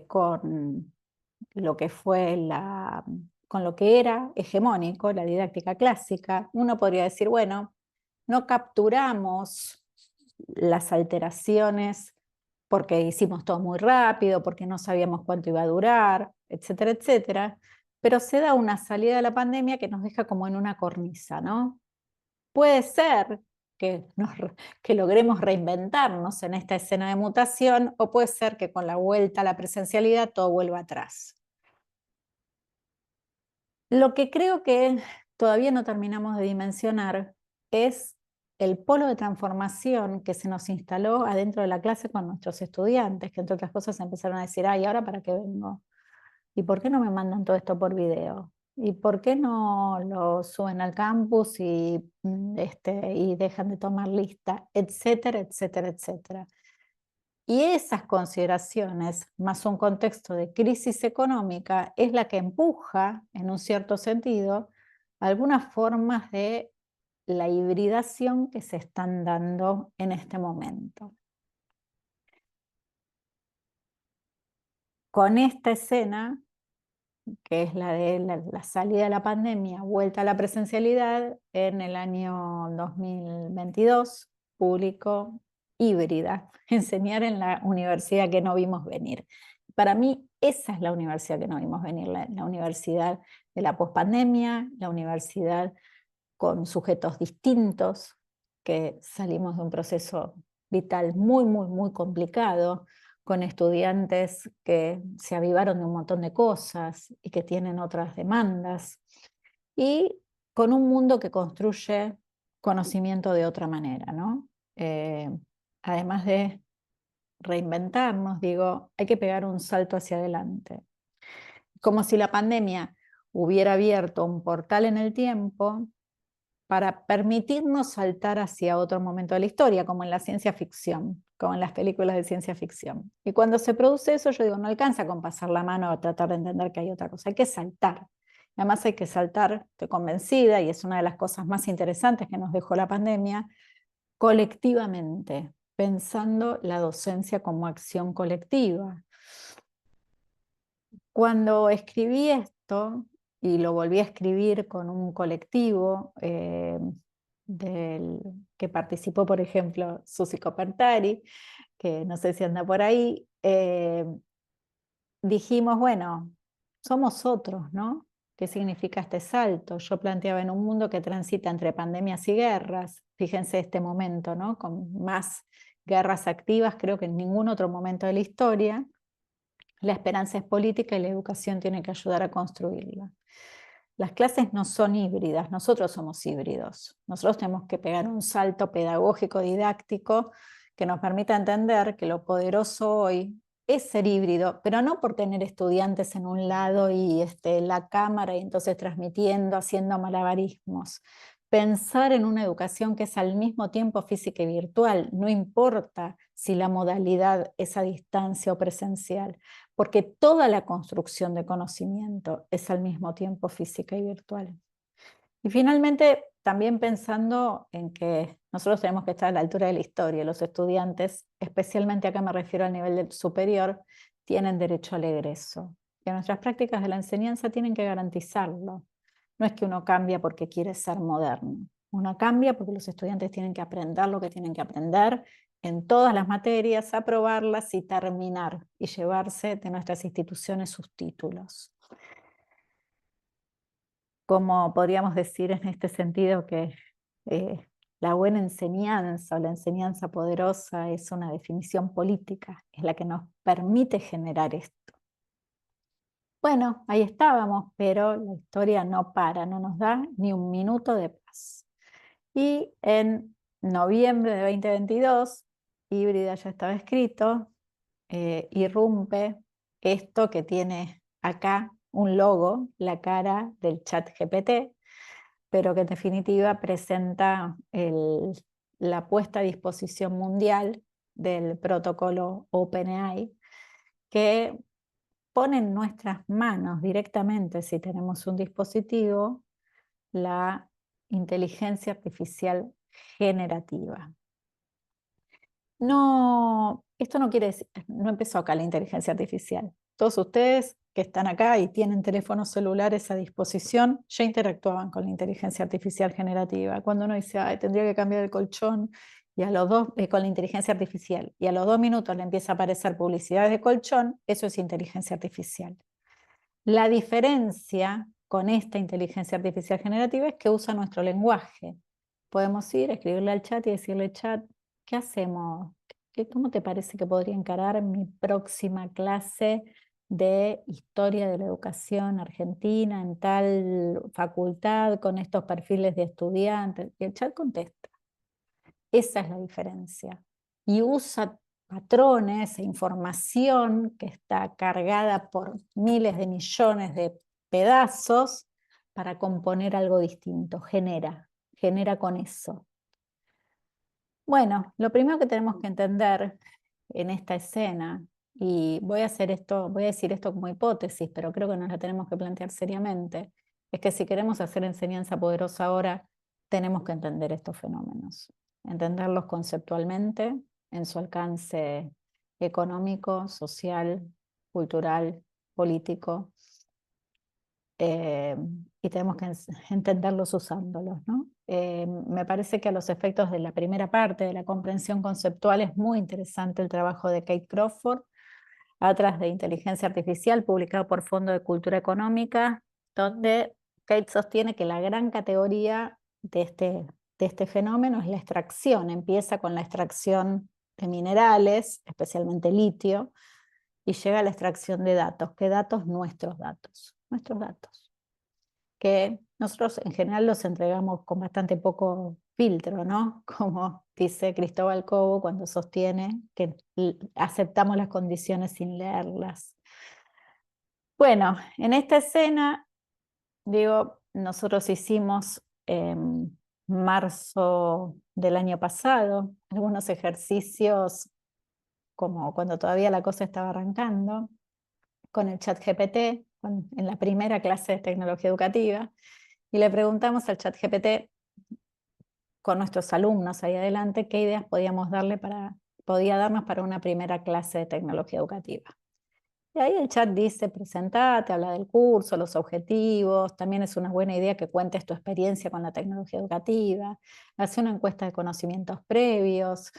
con lo que fue con lo que era hegemónico, la didáctica clásica. Uno podría decir, bueno, no capturamos las alteraciones porque hicimos todo muy rápido, porque no sabíamos cuánto iba a durar, etcétera, etcétera, pero se da una salida de la pandemia que nos deja como en una cornisa, ¿no? Puede ser que logremos reinventarnos en esta escena de mutación, o puede ser que con la vuelta a la presencialidad todo vuelva atrás. Lo que creo que todavía no terminamos de dimensionar es el polo de transformación que se nos instaló adentro de la clase con nuestros estudiantes, que entre otras cosas empezaron a decir, ay, ¿ahora para qué vengo? ¿Y por qué no me mandan todo esto por video? ¿Y por qué no lo suben al campus y dejan de tomar lista? Etcétera, etcétera, etcétera. Y esas consideraciones, más un contexto de crisis económica, es la que empuja, en un cierto sentido, algunas formas de la hibridación que se están dando en este momento. Con esta escena, que es la de la salida de la pandemia, vuelta a la presencialidad, en el año 2022, público híbrida, enseñar en la universidad que no vimos venir. Para mí, esa es la universidad que no vimos venir, la universidad de la pospandemia, la universidad con sujetos distintos, que salimos de un proceso vital muy, muy, muy complicado, con estudiantes que se avivaron de un montón de cosas y que tienen otras demandas, y con un mundo que construye conocimiento de otra manera, ¿no? Además de reinventarnos, digo, hay que pegar un salto hacia adelante. Como si la pandemia hubiera abierto un portal en el tiempo para permitirnos saltar hacia otro momento de la historia, como en la ciencia ficción, como en las películas de ciencia ficción. Y cuando se produce eso, yo digo, no alcanza con pasar la mano a tratar de entender que hay otra cosa, hay que saltar. Además hay que saltar, estoy convencida, y es una de las cosas más interesantes que nos dejó la pandemia, colectivamente, pensando la docencia como acción colectiva. Cuando escribí esto, y lo volví a escribir con un colectivo que participó, por ejemplo, Susi Copertari, que no sé si anda por ahí, dijimos, bueno, somos otros, ¿no? ¿Qué significa este salto? Yo planteaba en un mundo que transita entre pandemias y guerras, fíjense este momento, ¿no? Con más guerras activas, creo que en ningún otro momento de la historia. La esperanza es política y la educación tiene que ayudar a construirla. Las clases no son híbridas, nosotros somos híbridos. Nosotros tenemos que pegar un salto pedagógico, didáctico, que nos permita entender que lo poderoso hoy es ser híbrido, pero no por tener estudiantes en un lado y la cámara y entonces transmitiendo, haciendo malabarismos. Pensar en una educación que es al mismo tiempo física y virtual, no importa si la modalidad es a distancia o presencial, porque toda la construcción de conocimiento es al mismo tiempo física y virtual. Y finalmente, también pensando en que nosotros tenemos que estar a la altura de la historia. Los estudiantes, especialmente acá me refiero al nivel superior, tienen derecho al egreso. Que nuestras prácticas de la enseñanza tienen que garantizarlo. No es que uno cambia porque quiere ser moderno. Uno cambia porque los estudiantes tienen que aprender lo que tienen que aprender en todas las materias, aprobarlas y terminar y llevarse de nuestras instituciones sus títulos. Como podríamos decir en este sentido que la buena enseñanza o la enseñanza poderosa es una definición política, es la que nos permite generar esto. Bueno, ahí estábamos, pero la historia no para, no nos da ni un minuto de paz. Y en noviembre de 2022, Híbrida ya estaba escrito, irrumpe esto que tiene acá un logo, la cara del ChatGPT, pero que en definitiva presenta la puesta a disposición mundial del protocolo OpenAI, que pone en nuestras manos directamente, si tenemos un dispositivo, la inteligencia artificial generativa. No, esto no quiere decir, no empezó acá la inteligencia artificial. Todos ustedes que están acá y tienen teléfonos celulares a disposición, ya interactuaban con la inteligencia artificial generativa. Cuando uno dice, ay, tendría que cambiar el colchón, y a los con la inteligencia artificial, y a los 2 minutos le empieza a aparecer publicidades de colchón, eso es inteligencia artificial. La diferencia con esta inteligencia artificial generativa es que usa nuestro lenguaje. Podemos ir, escribirle al chat y decirle, chat, ¿qué hacemos? ¿Cómo te parece que podría encarar mi próxima clase de historia de la educación argentina en tal facultad con estos perfiles de estudiantes? Y el chat contesta. Esa es la diferencia. Y usa patrones e información que está cargada por miles de millones de pedazos para componer algo distinto. Genera con eso. Bueno, lo primero que tenemos que entender en esta escena, y voy a decir esto como hipótesis, pero creo que nos la tenemos que plantear seriamente, es que si queremos hacer enseñanza poderosa ahora, tenemos que entender estos fenómenos, entenderlos conceptualmente, en su alcance económico, social, cultural, político, y tenemos que entenderlos usándolos, ¿no? Me parece que a los efectos de la primera parte de la comprensión conceptual es muy interesante el trabajo de Kate Crawford, Atlas de Inteligencia Artificial, publicado por Fondo de Cultura Económica, donde Kate sostiene que la gran categoría de este fenómeno es la extracción. Empieza con la extracción de minerales, especialmente litio, y llega a la extracción de datos. ¿Qué datos? Nuestros datos. Nuestros datos. Que nosotros en general los entregamos con bastante poco filtro, ¿no? Como dice Cristóbal Cobo cuando sostiene que aceptamos las condiciones sin leerlas. Bueno, en esta escena, digo, nosotros hicimos en marzo del año pasado algunos ejercicios como cuando todavía la cosa estaba arrancando, con el ChatGPT, en la primera clase de tecnología educativa, y le preguntamos al ChatGPT con nuestros alumnos ahí adelante qué ideas podía darnos para una primera clase de tecnología educativa. Y ahí el chat dice, presentate, habla del curso, los objetivos, también es una buena idea que cuentes tu experiencia con la tecnología educativa, hace una encuesta de conocimientos previos,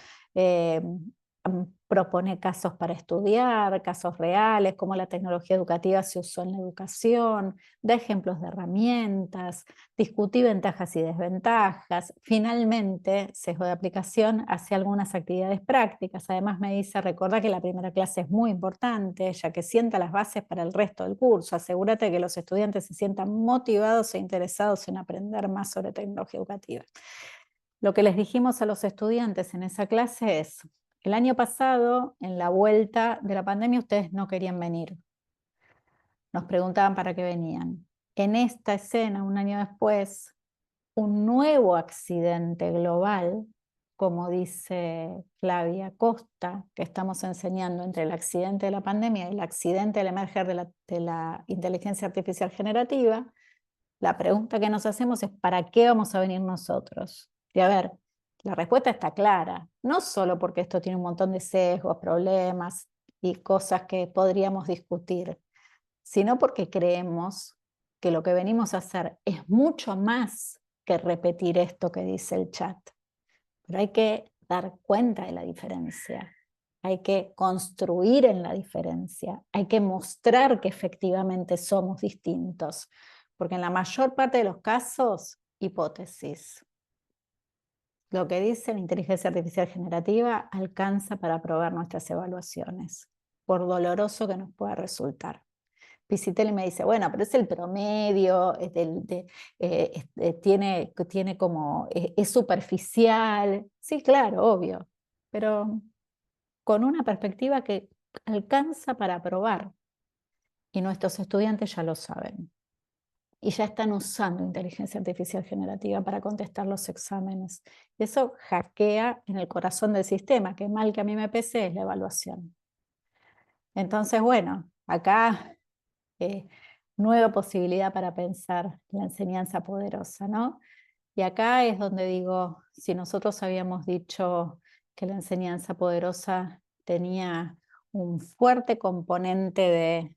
propone casos para estudiar, casos reales, cómo la tecnología educativa se usó en la educación, da ejemplos de herramientas, discutí ventajas y desventajas, finalmente, sesgo de aplicación, hace algunas actividades prácticas. Además me dice, recordá que la primera clase es muy importante, ya que sienta las bases para el resto del curso, asegúrate de que los estudiantes se sientan motivados e interesados en aprender más sobre tecnología educativa. Lo que les dijimos a los estudiantes en esa clase es, el año pasado, en la vuelta de la pandemia, ustedes no querían venir. Nos preguntaban para qué venían. En esta escena, un año después, un nuevo accidente global, como dice Flavia Costa, que estamos enseñando entre el accidente de la pandemia y el accidente del emerger de la inteligencia artificial generativa, La pregunta que nos hacemos es ¿para qué vamos a venir nosotros? Y a ver, la respuesta está clara, no solo porque esto tiene un montón de sesgos, problemas y cosas que podríamos discutir, sino porque creemos que lo que venimos a hacer es mucho más que repetir esto que dice el chat. Pero hay que dar cuenta de la diferencia, hay que construir en la diferencia, hay que mostrar que efectivamente somos distintos, porque en la mayor parte de los casos, hipótesis. Lo que dice la inteligencia artificial generativa alcanza para probar nuestras evaluaciones, por doloroso que nos pueda resultar. Pisitelli me dice, bueno, pero es el promedio, tiene como, es superficial. Sí, claro, obvio, pero con una perspectiva que alcanza para probar. Y nuestros estudiantes ya lo saben. Y ya están usando inteligencia artificial generativa para contestar los exámenes. Y eso hackea en el corazón del sistema, que mal que a mí me pese es la evaluación. Entonces, bueno, acá nueva posibilidad para pensar la enseñanza poderosa, ¿no? Y acá es donde digo, si nosotros habíamos dicho que la enseñanza poderosa tenía un fuerte componente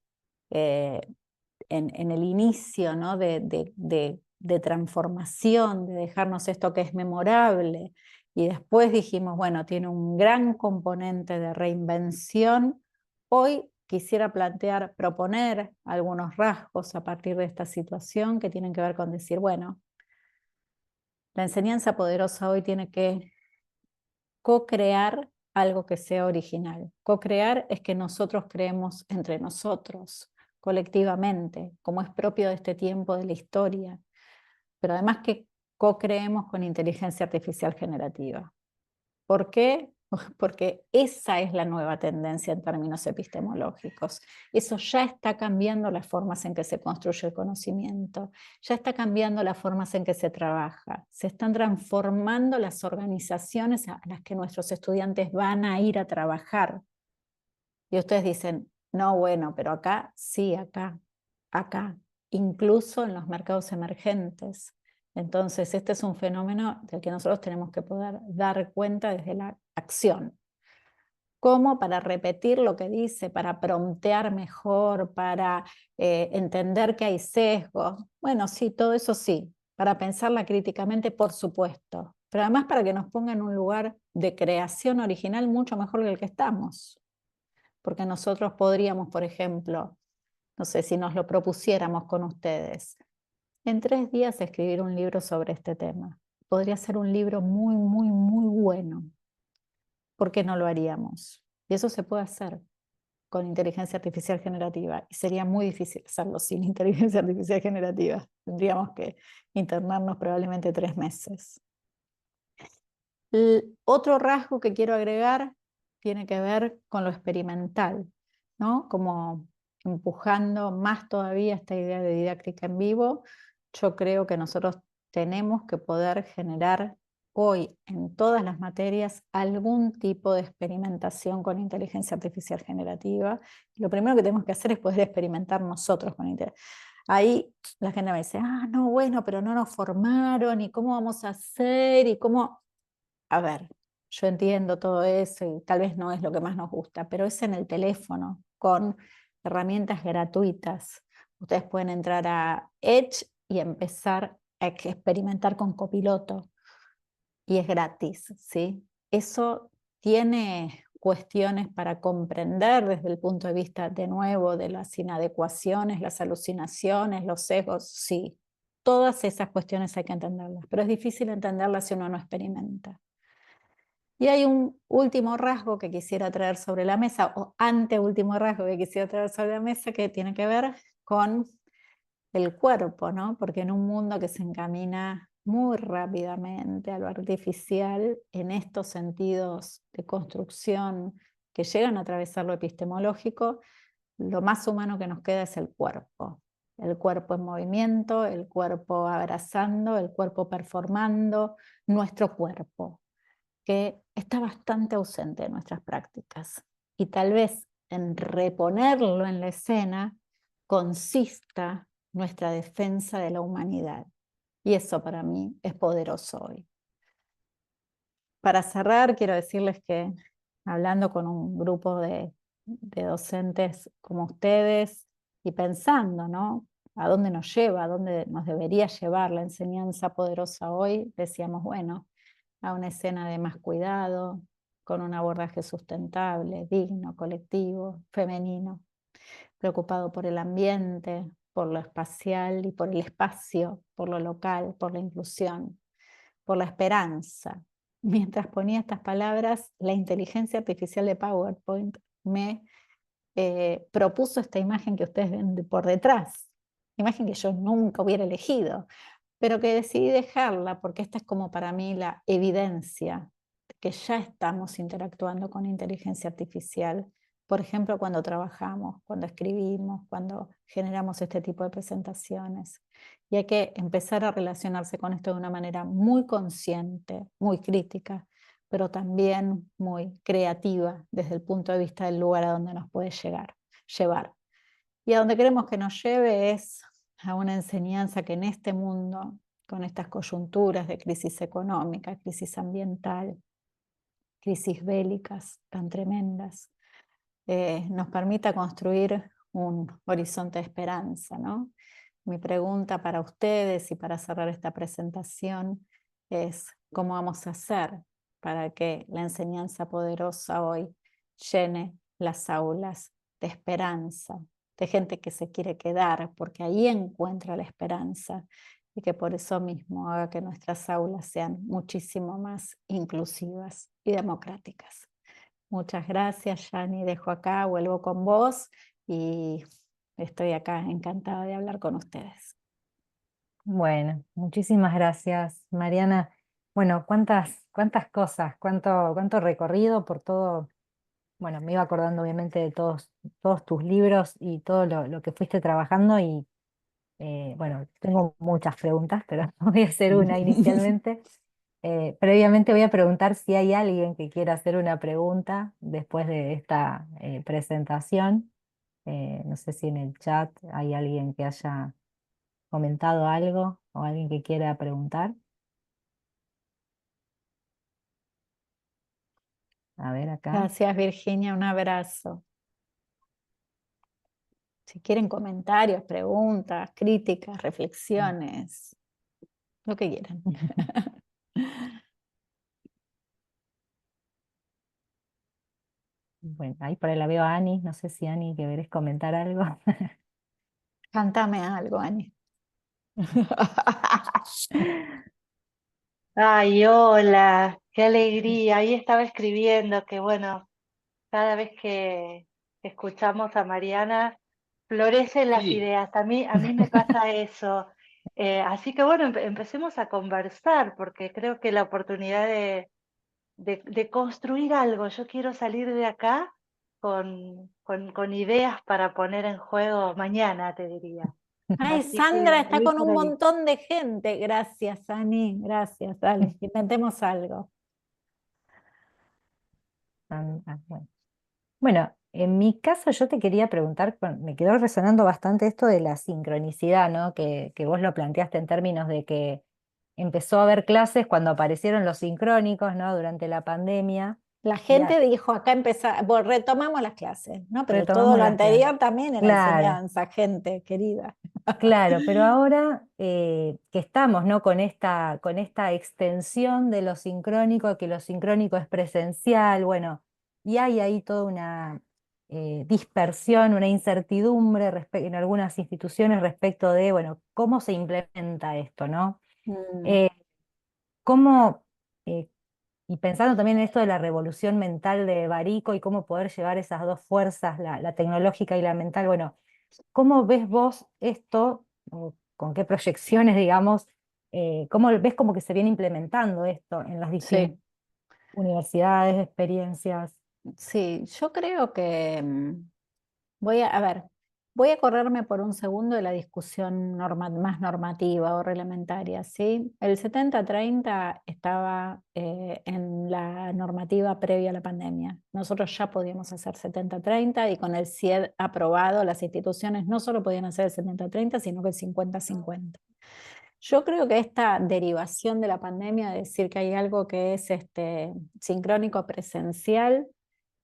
en el inicio, ¿no? de transformación, de dejarnos esto que es memorable, y después dijimos, bueno, tiene un gran componente de reinvención. Hoy quisiera proponer algunos rasgos a partir de esta situación que tienen que ver con decir, bueno, la enseñanza poderosa hoy tiene que co-crear algo que sea original. Co-crear es que nosotros creemos entre nosotros, colectivamente, como es propio de este tiempo de la historia, pero además que co-creemos con inteligencia artificial generativa. ¿Por qué? Porque esa es la nueva tendencia en términos epistemológicos. Eso ya está cambiando las formas en que se construye el conocimiento, ya está cambiando las formas en que se trabaja, se están transformando las organizaciones a las que nuestros estudiantes van a ir a trabajar. Y ustedes dicen, no, bueno, pero acá, sí, acá, incluso en los mercados emergentes. Entonces, este es un fenómeno del que nosotros tenemos que poder dar cuenta desde la acción. ¿Cómo? Para repetir lo que dice, para promptear mejor, para entender que hay sesgos. Bueno, sí, todo eso sí. Para pensarla críticamente, por supuesto. Pero además para que nos ponga en un lugar de creación original mucho mejor que el que estamos. Porque nosotros podríamos, por ejemplo, no sé si nos lo propusiéramos con ustedes, en 3 días escribir un libro sobre este tema. Podría ser un libro muy, muy, muy bueno. ¿Por qué no lo haríamos? Y eso se puede hacer con inteligencia artificial generativa. Y sería muy difícil hacerlo sin inteligencia artificial generativa. Tendríamos que internarnos probablemente 3 meses. Otro rasgo que quiero agregar tiene que ver con lo experimental, ¿no? Como empujando más todavía esta idea de didáctica en vivo. Yo creo que nosotros tenemos que poder generar hoy en todas las materias algún tipo de experimentación con inteligencia artificial generativa. Lo primero que tenemos que hacer es poder experimentar nosotros con inteligencia. Ahí la gente me dice, no, bueno, pero no nos formaron, ¿y cómo vamos a hacer? ¿Y cómo? A ver, yo entiendo todo eso y tal vez no es lo que más nos gusta, pero es en el teléfono, con herramientas gratuitas. Ustedes pueden entrar a Edge y empezar a experimentar con Copiloto, y es gratis, ¿sí? Eso tiene cuestiones para comprender desde el punto de vista, de nuevo, de las inadecuaciones, las alucinaciones, los sesgos, sí. Todas esas cuestiones hay que entenderlas, pero es difícil entenderlas si uno no experimenta. Y hay un último rasgo que quisiera traer sobre la mesa, o anteúltimo rasgo que quisiera traer sobre la mesa, que tiene que ver con el cuerpo, ¿no? Porque en un mundo que se encamina muy rápidamente a lo artificial, en estos sentidos de construcción que llegan a atravesar lo epistemológico, lo más humano que nos queda es el cuerpo. El cuerpo en movimiento, el cuerpo abrazando, el cuerpo performando, nuestro cuerpo, que está bastante ausente de nuestras prácticas. Y tal vez en reponerlo en la escena consista nuestra defensa de la humanidad. Y eso para mí es poderoso hoy. Para cerrar, quiero decirles que hablando con un grupo de docentes como ustedes y pensando, ¿no? ¿A dónde nos lleva? ¿A dónde nos debería llevar la enseñanza poderosa hoy? Decíamos, bueno, a una escena de más cuidado, con un abordaje sustentable, digno, colectivo, femenino, preocupado por el ambiente, por lo espacial y por el espacio, por lo local, por la inclusión, por la esperanza. Mientras ponía estas palabras, la inteligencia artificial de PowerPoint me propuso esta imagen que ustedes ven por detrás, imagen que yo nunca hubiera elegido, pero que decidí dejarla porque esta es como para mí la evidencia de que ya estamos interactuando con inteligencia artificial, por ejemplo, cuando trabajamos, cuando escribimos, cuando generamos este tipo de presentaciones. Y hay que empezar a relacionarse con esto de una manera muy consciente, muy crítica, pero también muy creativa desde el punto de vista del lugar a donde nos puede llevar. Y a donde queremos que nos lleve es a una enseñanza que en este mundo, con estas coyunturas de crisis económica, crisis ambiental, crisis bélicas tan tremendas, nos permita construir un horizonte de esperanza, ¿no? Mi pregunta para ustedes y para cerrar esta presentación es ¿cómo vamos a hacer para que la enseñanza poderosa hoy llene las aulas de esperanza, de gente que se quiere quedar, porque ahí encuentra la esperanza y que por eso mismo haga que nuestras aulas sean muchísimo más inclusivas y democráticas? Muchas gracias, Yani. Dejo acá, vuelvo con vos y estoy acá encantada de hablar con ustedes. Bueno, muchísimas gracias, Mariana. Bueno, cuántas cosas, cuánto recorrido por todo. Bueno, me iba acordando obviamente de todos tus libros y todo lo que fuiste trabajando y bueno, tengo muchas preguntas, pero voy a hacer una inicialmente. Previamente voy a preguntar si hay alguien que quiera hacer una pregunta después de esta presentación. No sé si en el chat hay alguien que haya comentado algo o alguien que quiera preguntar. A ver acá. Gracias, Virginia. Un abrazo. Si quieren comentarios, preguntas, críticas, reflexiones, lo que quieran. Bueno, ahí por ahí la veo a Ani. No sé si Ani, ¿querés comentar algo? Cántame algo, Ani. Ay, hola, qué alegría. Ahí estaba escribiendo que, bueno, cada vez que escuchamos a Mariana, florecen las Sí. ideas. A mí me pasa eso. Así que, bueno, empecemos a conversar, porque creo que la oportunidad de construir algo, yo quiero salir de acá con ideas para poner en juego mañana, te diría. Ay, Así que Sandra está voy con por un ahí. montón de gente. Gracias, Ani. Gracias. Dale, inventemos algo. Bueno. Bueno, en mi caso yo te quería preguntar, me quedó resonando bastante esto de la sincronicidad, ¿no? Que vos lo planteaste en términos de que empezó a haber clases cuando aparecieron los sincrónicos, ¿no? Durante la pandemia. La Ya gente dijo, acá empezar, bueno, retomamos las clases, ¿no? Pero todo retomamos lo las clases. anterior también era Claro, enseñanza, gente querida. claro, pero ahora que estamos, ¿no? Con esta extensión de lo sincrónico, que lo sincrónico es presencial, bueno, y hay ahí toda una dispersión, una incertidumbre en algunas instituciones respecto de, bueno, cómo se implementa esto, ¿no? Mm, Eh, cómo, eh, y pensando también en esto de la revolución mental de Barico y cómo poder llevar esas dos fuerzas, la tecnológica y la mental, bueno. ¿Cómo ves vos esto? ¿O con qué proyecciones, digamos? ¿Cómo ves como que se viene implementando esto en las distintas sí, universidades, experiencias? sí, yo creo que a ver, Voy a correrme por un segundo de la discusión más normativa o reglamentaria, ¿sí? El 70-30 estaba en la normativa previa a la pandemia. Nosotros ya podíamos hacer 70-30 y con el CIED aprobado, las instituciones no solo podían hacer el 70-30, sino que el 50-50. Yo creo que esta derivación de la pandemia, de decir que hay algo que es sincrónico presencial,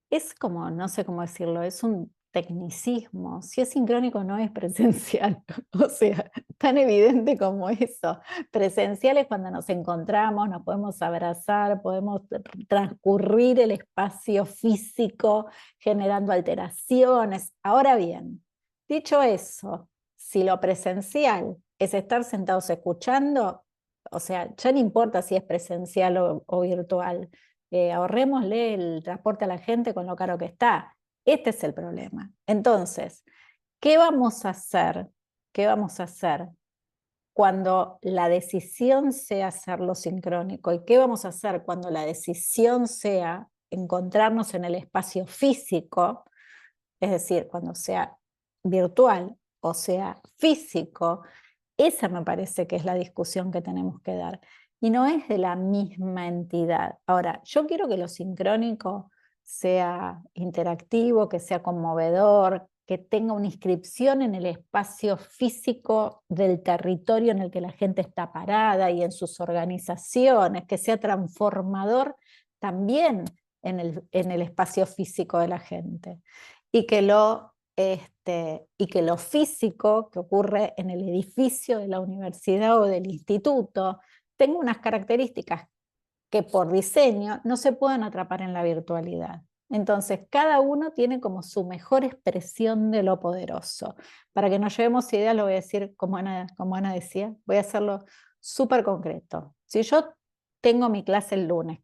es como, no sé cómo decirlo, es un tecnicismo. Si es sincrónico no es presencial, o sea, tan evidente como eso. Presencial es cuando nos encontramos, nos podemos abrazar, podemos transcurrir el espacio físico generando alteraciones. Ahora bien, dicho eso, si lo presencial es estar sentados escuchando, o sea, ya no importa si es presencial o virtual, ahorrémosle el transporte a la gente con lo caro que está. Este es el problema. Entonces, ¿qué vamos a hacer? ¿Qué vamos a hacer cuando la decisión sea hacerlo sincrónico? ¿Y qué vamos a hacer cuando la decisión sea encontrarnos en el espacio físico? Es decir, cuando sea virtual o sea físico. Esa me parece que es la discusión que tenemos que dar. Y no es de la misma entidad. Ahora, yo quiero que lo sincrónico sea interactivo, que sea conmovedor, que tenga una inscripción en el espacio físico del territorio en el que la gente está parada y en sus organizaciones, que sea transformador también en el espacio físico de la gente. Y que lo físico que ocurre en el edificio de la universidad o del instituto tenga unas características que por diseño no se pueden atrapar en la virtualidad. Entonces, cada uno tiene como su mejor expresión de lo poderoso. Para que nos llevemos ideas, lo voy a decir como Ana decía, voy a hacerlo súper concreto. Si yo tengo mi clase el lunes,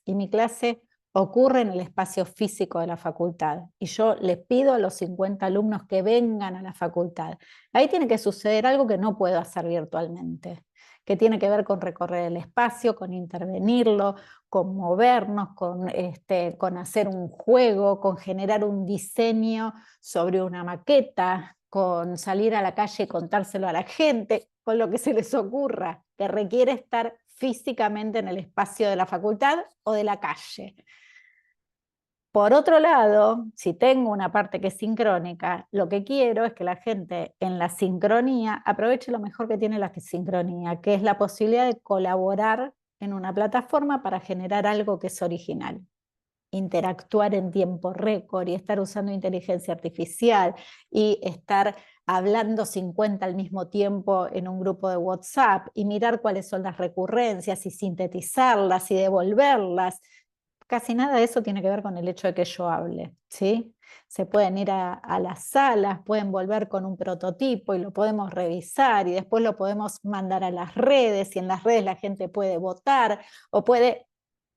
y mi clase ocurre en el espacio físico de la facultad, y yo les pido a los 50 alumnos que vengan a la facultad, ahí tiene que suceder algo que no puedo hacer virtualmente, que tiene que ver con recorrer el espacio, con intervenirlo, con movernos, con hacer un juego, con generar un diseño sobre una maqueta, con salir a la calle y contárselo a la gente, con lo que se les ocurra, que requiere estar físicamente en el espacio de la facultad o de la calle. Por otro lado, si tengo una parte que es sincrónica, lo que quiero es que la gente en la sincronía aproveche lo mejor que tiene la sincronía, que es la posibilidad de colaborar en una plataforma para generar algo que es original. Interactuar en tiempo récord y estar usando inteligencia artificial y estar hablando 50 al mismo tiempo en un grupo de WhatsApp y mirar cuáles son las recurrencias y sintetizarlas y devolverlas. Casi nada de eso tiene que ver con el hecho de que yo hable, ¿sí? Se pueden ir a las salas, pueden volver con un prototipo y lo podemos revisar y después lo podemos mandar a las redes y en las redes la gente puede votar o puede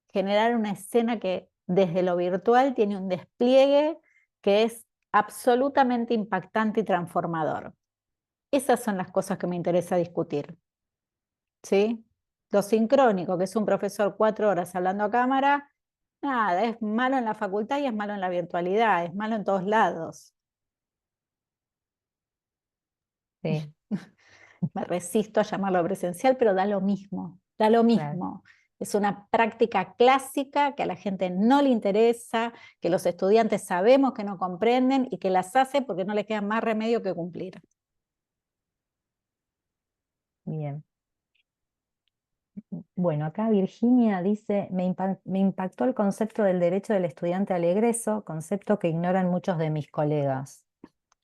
generar una escena que desde lo virtual tiene un despliegue que es absolutamente impactante y transformador. Esas son las cosas que me interesa discutir, ¿sí? Lo sincrónico, que es un profesor 4 horas hablando a cámara, nada, es malo en la facultad y es malo en la virtualidad, es malo en todos lados. Sí, Me resisto a llamarlo presencial, pero da lo mismo, da lo mismo. claro. Es una práctica clásica que a la gente no le interesa, que los estudiantes sabemos que no comprenden y que las hace porque no les queda más remedio que cumplir. Bien. Bueno, acá Virginia dice, me impactó el concepto del derecho del estudiante al egreso, concepto que ignoran muchos de mis colegas.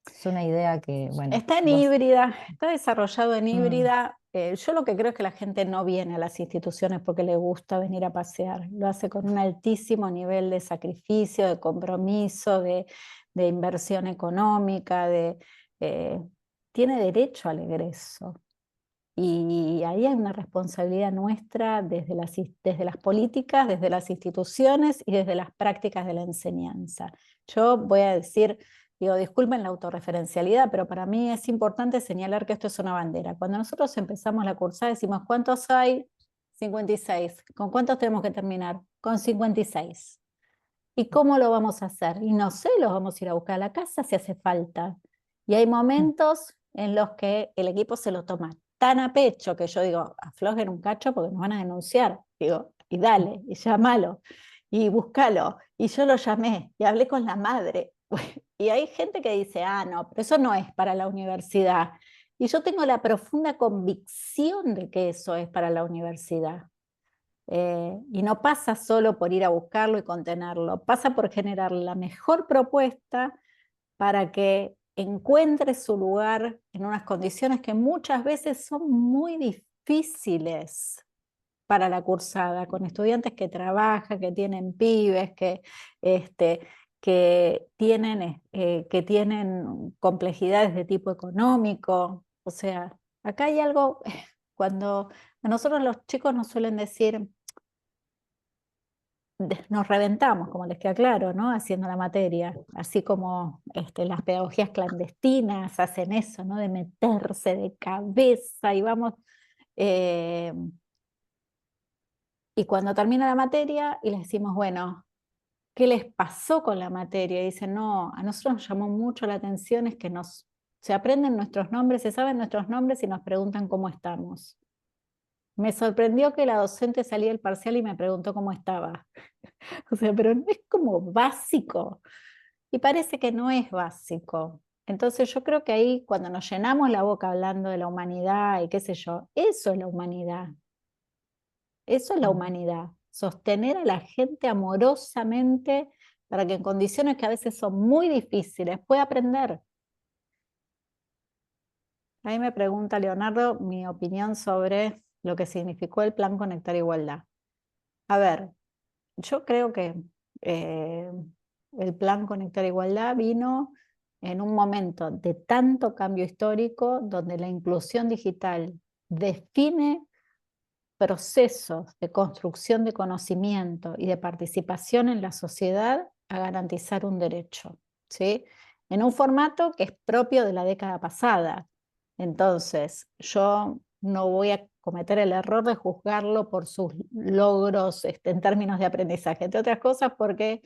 Es una idea que, bueno, Está en vos... híbrida, está desarrollado en Mm, híbrida. Yo lo que creo es que la gente no viene a las instituciones porque le gusta venir a pasear. Lo hace con un altísimo nivel de sacrificio, de compromiso, de inversión económica, tiene derecho al egreso. Y ahí hay una responsabilidad nuestra desde las políticas, desde las instituciones y desde las prácticas de la enseñanza. Yo voy a decir, digo, disculpen la autorreferencialidad, pero para mí es importante señalar que esto es una bandera. Cuando nosotros empezamos la cursada decimos, ¿cuántos hay? 56. ¿Con cuántos tenemos que terminar? Con 56. ¿Y cómo lo vamos a hacer? Y no sé, los vamos a ir a buscar a la casa si hace falta. Y hay momentos en los que el equipo se lo toma tan a pecho que yo digo, aflojen un cacho porque nos van a denunciar. Digo, y dale, y llámalo, y búscalo. Y yo lo llamé, y hablé con la madre. Y hay gente que dice, ah, no, pero eso no es para la universidad. Y yo tengo la profunda convicción de que eso es para la universidad. Y no pasa solo por ir a buscarlo y contenerlo, pasa por generar la mejor propuesta para que encuentre su lugar en unas condiciones que muchas veces son muy difíciles para la cursada, con estudiantes que trabajan, que tienen pibes, que tienen complejidades de tipo económico. O sea, acá hay algo, cuando a nosotros los chicos nos suelen decir, nos reventamos, como les queda claro, ¿no? Haciendo la materia, así como las pedagogías clandestinas hacen eso, ¿no? De meterse de cabeza y vamos... eh, y cuando termina la materia y les decimos, bueno, ¿qué les pasó con la materia? Y dicen, no, a nosotros nos llamó mucho la atención es que se aprenden nuestros nombres, se saben nuestros nombres y nos preguntan cómo estamos. Me sorprendió que la docente salía del parcial y me preguntó cómo estaba. O sea, pero no es como básico. Y parece que no es básico. Entonces yo creo que ahí cuando nos llenamos la boca hablando de la humanidad y qué sé yo, eso es la humanidad. Eso es la humanidad. Sostener a la gente amorosamente para que en condiciones que a veces son muy difíciles pueda aprender. Ahí me pregunta Leonardo mi opinión sobre lo que significó el Plan Conectar Igualdad. A ver, yo creo que eh, el Plan Conectar Igualdad vino en un momento de tanto cambio histórico donde la inclusión digital define procesos de construcción de conocimiento y de participación en la sociedad a garantizar un derecho, ¿sí? En un formato que es propio de la década pasada. Entonces, yo no voy a cometer el error de juzgarlo por sus logros en términos de aprendizaje, entre otras cosas porque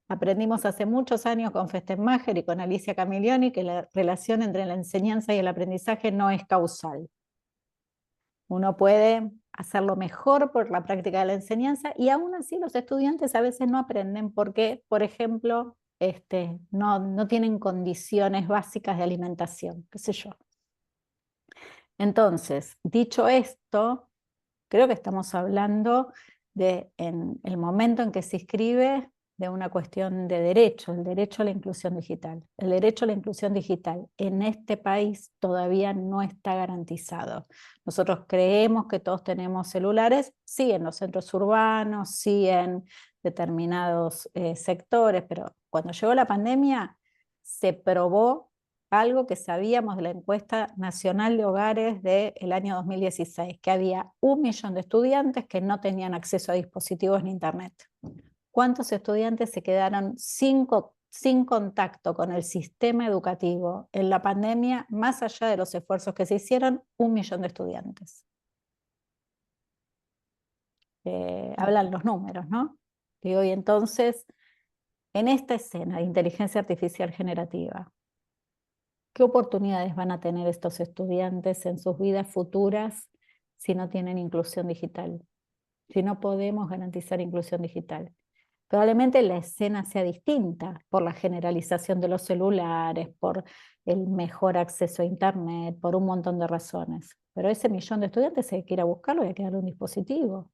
aprendimos hace muchos años con Festemacher y con Alicia Camillioni que la relación entre la enseñanza y el aprendizaje no es causal. Uno puede hacerlo mejor por la práctica de la enseñanza y aún así los estudiantes a veces no aprenden porque, por ejemplo, no tienen condiciones básicas de alimentación, qué sé yo. Entonces, dicho esto, creo que estamos hablando en el momento en que se inscribe de una cuestión de derecho, el derecho a la inclusión digital. El derecho a la inclusión digital en este país todavía no está garantizado. Nosotros creemos que todos tenemos celulares, sí en los centros urbanos, sí en determinados sectores, pero cuando llegó la pandemia se probó algo que sabíamos de la encuesta nacional de hogares del año 2016, que había 1 millón de estudiantes que no tenían acceso a dispositivos ni internet. ¿Cuántos estudiantes se quedaron sin contacto con el sistema educativo en la pandemia, más allá de los esfuerzos que se hicieron? 1 millón de estudiantes. Hablan los números, ¿no? Digo, y entonces, en esta escena de inteligencia artificial generativa, ¿qué oportunidades van a tener estos estudiantes en sus vidas futuras si no tienen inclusión digital? Si no podemos garantizar inclusión digital. Probablemente la escena sea distinta por la generalización de los celulares, por el mejor acceso a internet, por un montón de razones. Pero ese millón de estudiantes hay que ir a buscarlo y hay que darle un dispositivo.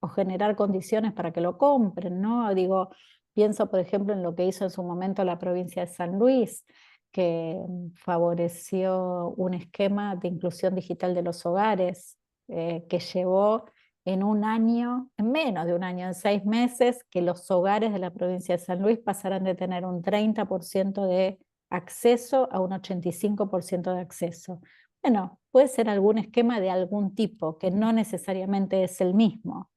O generar condiciones para que lo compren, ¿no? Digo, pienso por ejemplo en lo que hizo en su momento la provincia de San Luis, que favoreció un esquema de inclusión digital de los hogares, que llevó en un año, en menos de un año, en 6 meses, que los hogares de la provincia de San Luis pasaran de tener un 30% de acceso a un 85% de acceso. Bueno, puede ser algún esquema de algún tipo, que no necesariamente es el mismo.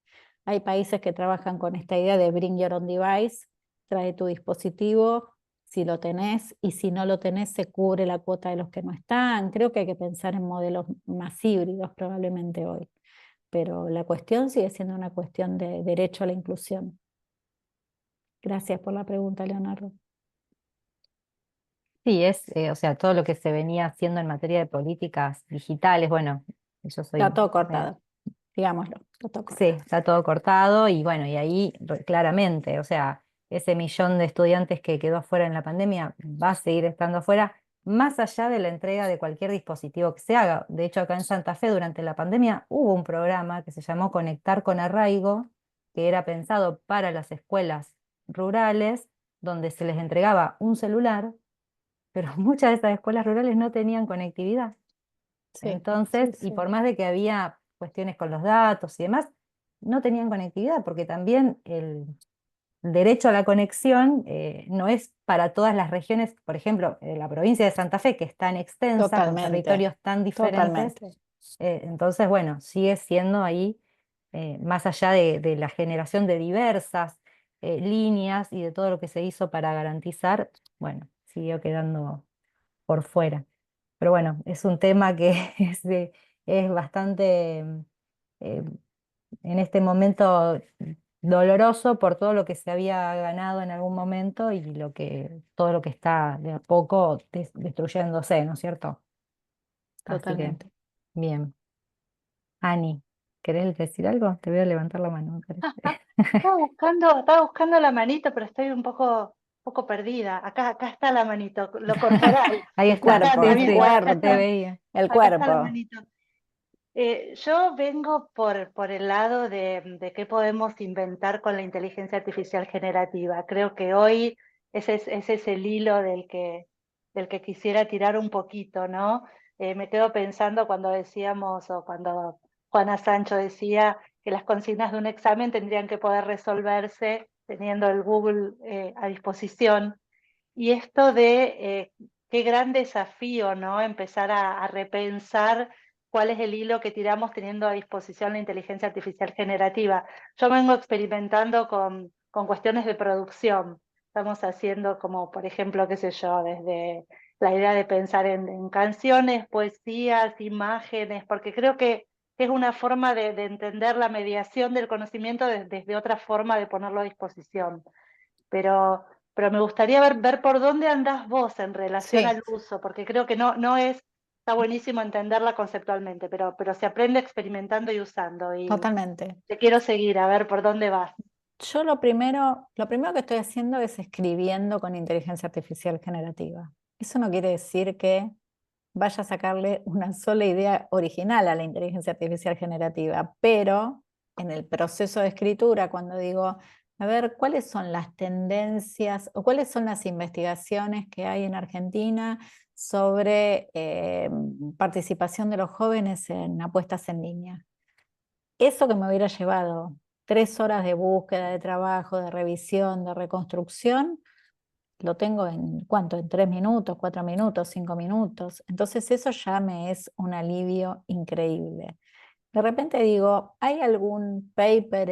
Hay países que trabajan con esta idea de bring your own device, trae tu dispositivo, si lo tenés, y si no lo tenés se cubre la cuota de los que no están. Creo que hay que pensar en modelos más híbridos probablemente hoy, pero la cuestión sigue siendo una cuestión de derecho a la inclusión. Gracias por la pregunta, Leonardo. Sí, o sea, todo lo que se venía haciendo en materia de políticas digitales, bueno, yo soy, Está todo cortado, digámoslo, está todo sí, cortado. está todo cortado y bueno, y ahí claramente, o sea, ese millón de estudiantes que quedó afuera en la pandemia va a seguir estando afuera, más allá de la entrega de cualquier dispositivo que se haga. De hecho, acá en Santa Fe, durante la pandemia, hubo un programa que se llamó Conectar con Arraigo, que era pensado para las escuelas rurales, donde se les entregaba un celular, pero muchas de estas escuelas rurales no tenían conectividad. Sí, Entonces, y sí. por más de que había cuestiones con los datos y demás, no tenían conectividad, porque también el derecho a la conexión no es para todas las regiones, por ejemplo, la provincia de Santa Fe, que es tan extensa, con Totalmente, territorios tan diferentes, totalmente. entonces, bueno, sigue siendo ahí, más allá de la generación de diversas líneas y de todo lo que se hizo para garantizar, bueno, siguió quedando por fuera. Pero bueno, es un tema que es bastante, eh, en este momento, doloroso por todo lo que se había ganado en algún momento y todo lo que está de a poco destruyéndose, ¿no es cierto? Así que, Totalmente. bien. Ani, ¿querés decir algo? Te voy a levantar la mano, me parece. Estaba buscando la manito, pero estoy un poco perdida. Acá está la manito, lo corporal. Ahí El está, Acá cuerpo, sí, anda el bien, sí, acá te cuerpo, está, veía. el acá está la cuerpo. manito. Yo vengo por el lado de qué podemos inventar con la inteligencia artificial generativa. Creo que hoy ese es el hilo del que quisiera tirar un poquito, ¿no? Me quedo pensando cuando decíamos, o cuando Juana Sancho decía que las consignas de un examen tendrían que poder resolverse teniendo el Google a disposición. Y esto de qué gran desafío, ¿no? Empezar a repensar cuál es el hilo que tiramos teniendo a disposición la inteligencia artificial generativa. Yo vengo experimentando con cuestiones de producción. Estamos haciendo como, por ejemplo, qué sé yo, desde la idea de pensar en canciones, poesías, imágenes, porque creo que es una forma de entender la mediación del conocimiento desde otra forma de ponerlo a disposición. Pero pero me gustaría ver por dónde andás vos en relación Sí, al uso, porque creo que no es, está buenísimo entenderla conceptualmente, pero se aprende experimentando y usando, y totalmente. te quiero seguir, a ver por dónde vas. Yo lo primero que estoy haciendo es escribiendo con inteligencia artificial generativa. Eso no quiere decir que vaya a sacarle una sola idea original a la inteligencia artificial generativa, pero en el proceso de escritura, cuando digo, a ver, ¿cuáles son las tendencias o cuáles son las investigaciones que hay en Argentina sobre participación de los jóvenes en apuestas en línea? Eso que me hubiera llevado 3 horas de búsqueda, de trabajo, de revisión, de reconstrucción, lo tengo en ¿cuánto? En 3 minutos, 4 minutos, 5 minutos. Entonces eso ya me es un alivio increíble. De repente digo, ¿hay algún paper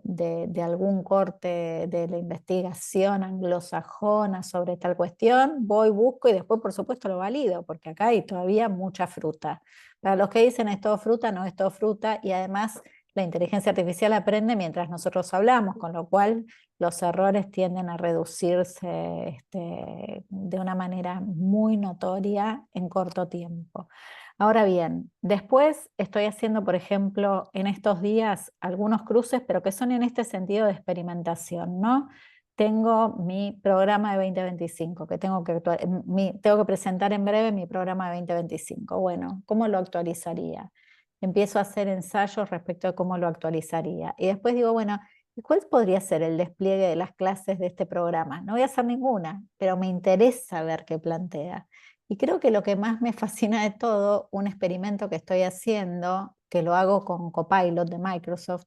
de algún corte de la investigación anglosajona sobre tal cuestión? Voy, busco y después por supuesto lo valido, porque acá hay todavía mucha fruta. Para los que dicen es todo fruta, no es todo fruta, y además la inteligencia artificial aprende mientras nosotros hablamos, con lo cual los errores tienden a reducirse de una manera muy notoria en corto tiempo. Ahora bien, después estoy haciendo, por ejemplo, en estos días algunos cruces, pero que son en este sentido de experimentación, ¿no? Tengo mi programa de 2025, que tengo que presentar en breve mi programa de 2025. Bueno, ¿cómo lo actualizaría? Empiezo a hacer ensayos respecto a cómo lo actualizaría. Y después digo, bueno, ¿y cuál podría ser el despliegue de las clases de este programa? No voy a hacer ninguna, pero me interesa ver qué plantea. Y creo que lo que más me fascina de todo, un experimento que estoy haciendo, que lo hago con Copilot de Microsoft,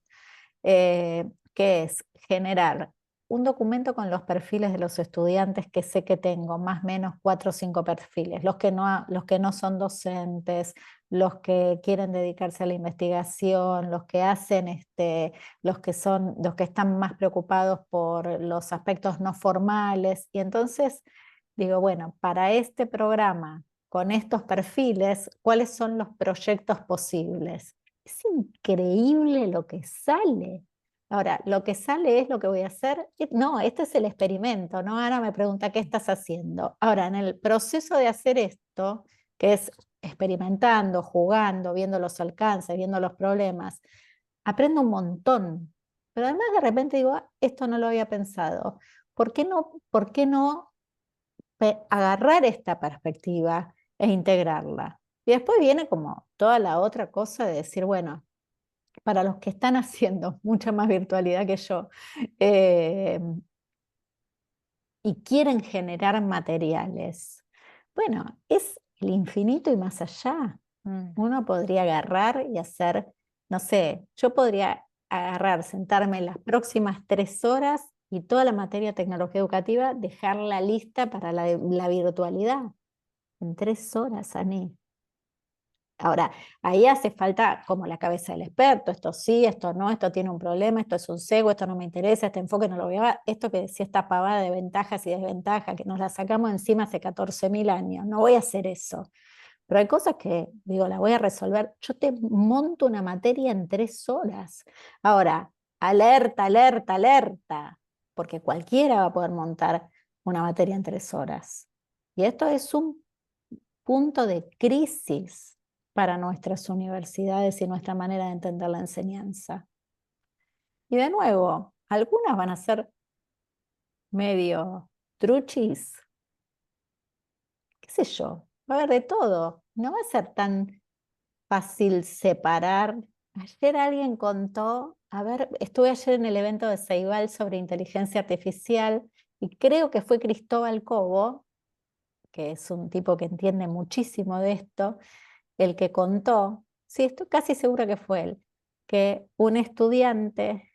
que es generar un documento con los perfiles de los estudiantes que sé que tengo, más o menos 4 o 5 perfiles, los que no son docentes, los que quieren dedicarse a la investigación, los que hacen los que están más preocupados por los aspectos no formales. Y entonces digo, bueno, para este programa, con estos perfiles, ¿cuáles son los proyectos posibles? Es increíble lo que sale. Ahora, lo que sale es lo que voy a hacer. No, este es el experimento, ¿no? Ana me pregunta, ¿qué estás haciendo? Ahora, en el proceso de hacer esto, que es experimentando, jugando, viendo los alcances, viendo los problemas, aprendo un montón. Pero además de repente digo, esto no lo había pensado. Por qué no agarrar esta perspectiva e integrarla? Y después viene como toda la otra cosa de decir, bueno, para los que están haciendo mucha más virtualidad que yo y quieren generar materiales, bueno, es el infinito y más allá. Uno podría agarrar y hacer, no sé, yo podría agarrar, sentarme las próximas 3 horas y toda la materia de tecnología educativa, dejarla lista para la virtualidad. En 3 horas, Ani. Ahora, ahí hace falta como la cabeza del experto, esto sí, esto no, esto tiene un problema, esto es un cego, esto no me interesa, este enfoque no lo voy a ver, esto que decía esta pavada de ventajas y desventajas, que nos la sacamos encima hace 14.000 años, no voy a hacer eso. Pero hay cosas que, digo, la voy a resolver, yo te monto una materia en 3 horas. Ahora, alerta, alerta, alerta, porque cualquiera va a poder montar una materia en 3 horas. Y esto es un punto de crisis para nuestras universidades y nuestra manera de entender la enseñanza. Y de nuevo, algunas van a ser medio truchis, qué sé yo, va a haber de todo, no va a ser tan fácil separar. Ayer alguien contó, a ver, estuve ayer en el evento de Ceibal sobre inteligencia artificial y creo que fue Cristóbal Cobo, que es un tipo que entiende muchísimo de esto, el que contó, sí, estoy casi segura que fue él, que un estudiante,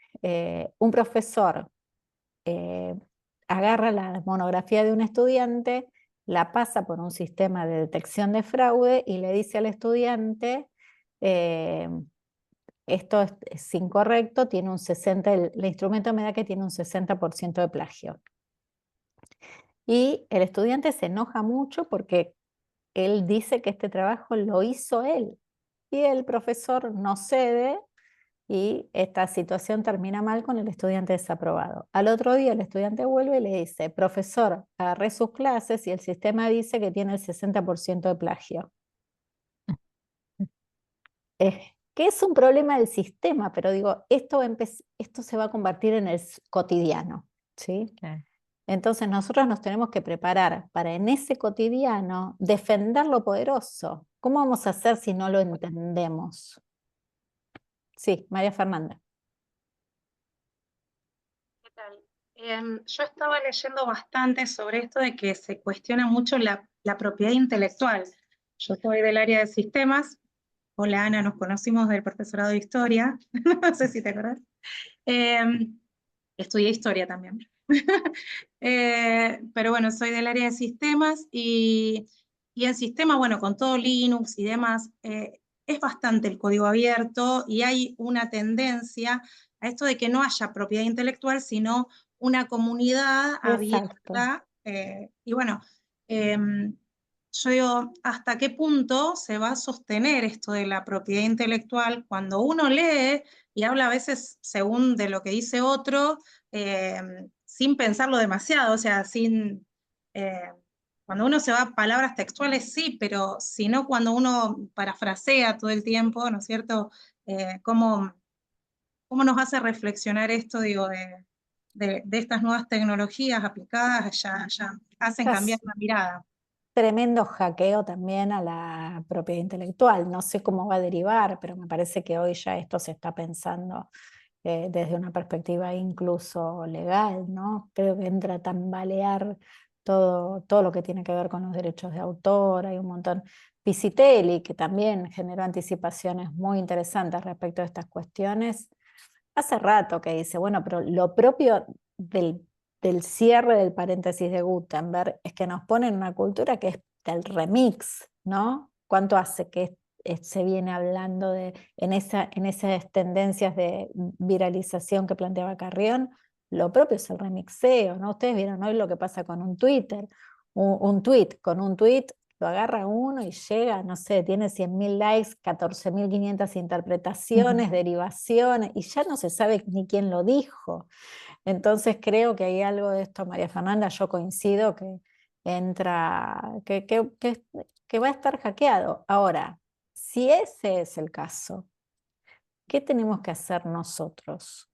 un profesor, agarra la monografía de un estudiante, la pasa por un sistema de detección de fraude y le dice al estudiante, esto es incorrecto, tiene un 60%, el instrumento me da que tiene un 60% de plagio. Y el estudiante se enoja mucho porque él dice que este trabajo lo hizo él. Y el profesor no cede y esta situación termina mal con el estudiante desaprobado. Al otro día el estudiante vuelve y le dice, profesor, agarré sus clases y el sistema dice que tiene el 60% de plagio. Que es un problema del sistema, pero digo, esto se va a convertir en el cotidiano, ¿sí? Claro. Entonces nosotros nos tenemos que preparar para en ese cotidiano defender lo poderoso. ¿Cómo vamos a hacer si no lo entendemos? Sí, María Fernanda. ¿Qué tal? Yo estaba leyendo bastante sobre esto de que se cuestiona mucho la propiedad intelectual. Yo soy del área de sistemas. Hola Ana, nos conocimos del profesorado de historia. No sé si te acuerdas. Estudié historia también. Pero bueno, soy del área de sistemas y en sistemas, bueno, con todo Linux y demás, es bastante el código abierto y hay una tendencia a esto de que no haya propiedad intelectual, sino una comunidad abierta. Y bueno, yo digo, ¿hasta qué punto se va a sostener esto de la propiedad intelectual cuando uno lee y habla a veces según de lo que dice otro, sin pensarlo demasiado, o sea, cuando uno se va a palabras textuales sí, pero si no cuando uno parafrasea todo el tiempo, ¿no es cierto? ¿Cómo nos hace reflexionar esto, digo, de estas nuevas tecnologías aplicadas, ya hacen cambiar la mirada? Tremendo hackeo también a la propiedad intelectual. No sé cómo va a derivar, pero me parece que hoy ya esto se está pensando desde una perspectiva incluso legal, ¿no? Creo que entra a tambalear todo lo que tiene que ver con los derechos de autor. Hay un montón. Pisitelli, que también generó anticipaciones muy interesantes respecto a estas cuestiones, hace rato que dice, bueno, pero lo propio del cierre del paréntesis de Gutenberg es que nos pone en una cultura que es del remix, ¿no? ¿Cuánto hace que se viene hablando en esas tendencias de viralización que planteaba Carrión? Lo propio es el remixeo, ¿no? Ustedes vieron hoy lo que pasa con un Twitter, un tweet, con un tweet lo agarra uno y llega, no sé, tiene 100.000 likes, 14.500 interpretaciones, derivaciones, y ya no se sabe ni quién lo dijo. Entonces creo que hay algo de esto, María Fernanda, yo coincido que entra, que va a estar hackeado. Ahora, si ese es el caso, ¿qué tenemos que hacer nosotros?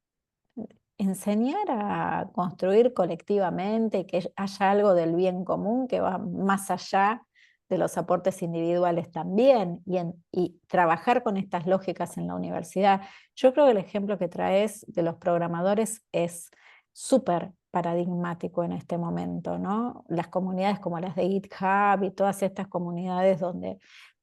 Enseñar a construir colectivamente, que haya algo del bien común que va más allá de los aportes individuales también, y trabajar con estas lógicas en la universidad. Yo creo que el ejemplo que traes de los programadores es súper paradigmático en este momento, ¿no? Las comunidades como las de GitHub y todas estas comunidades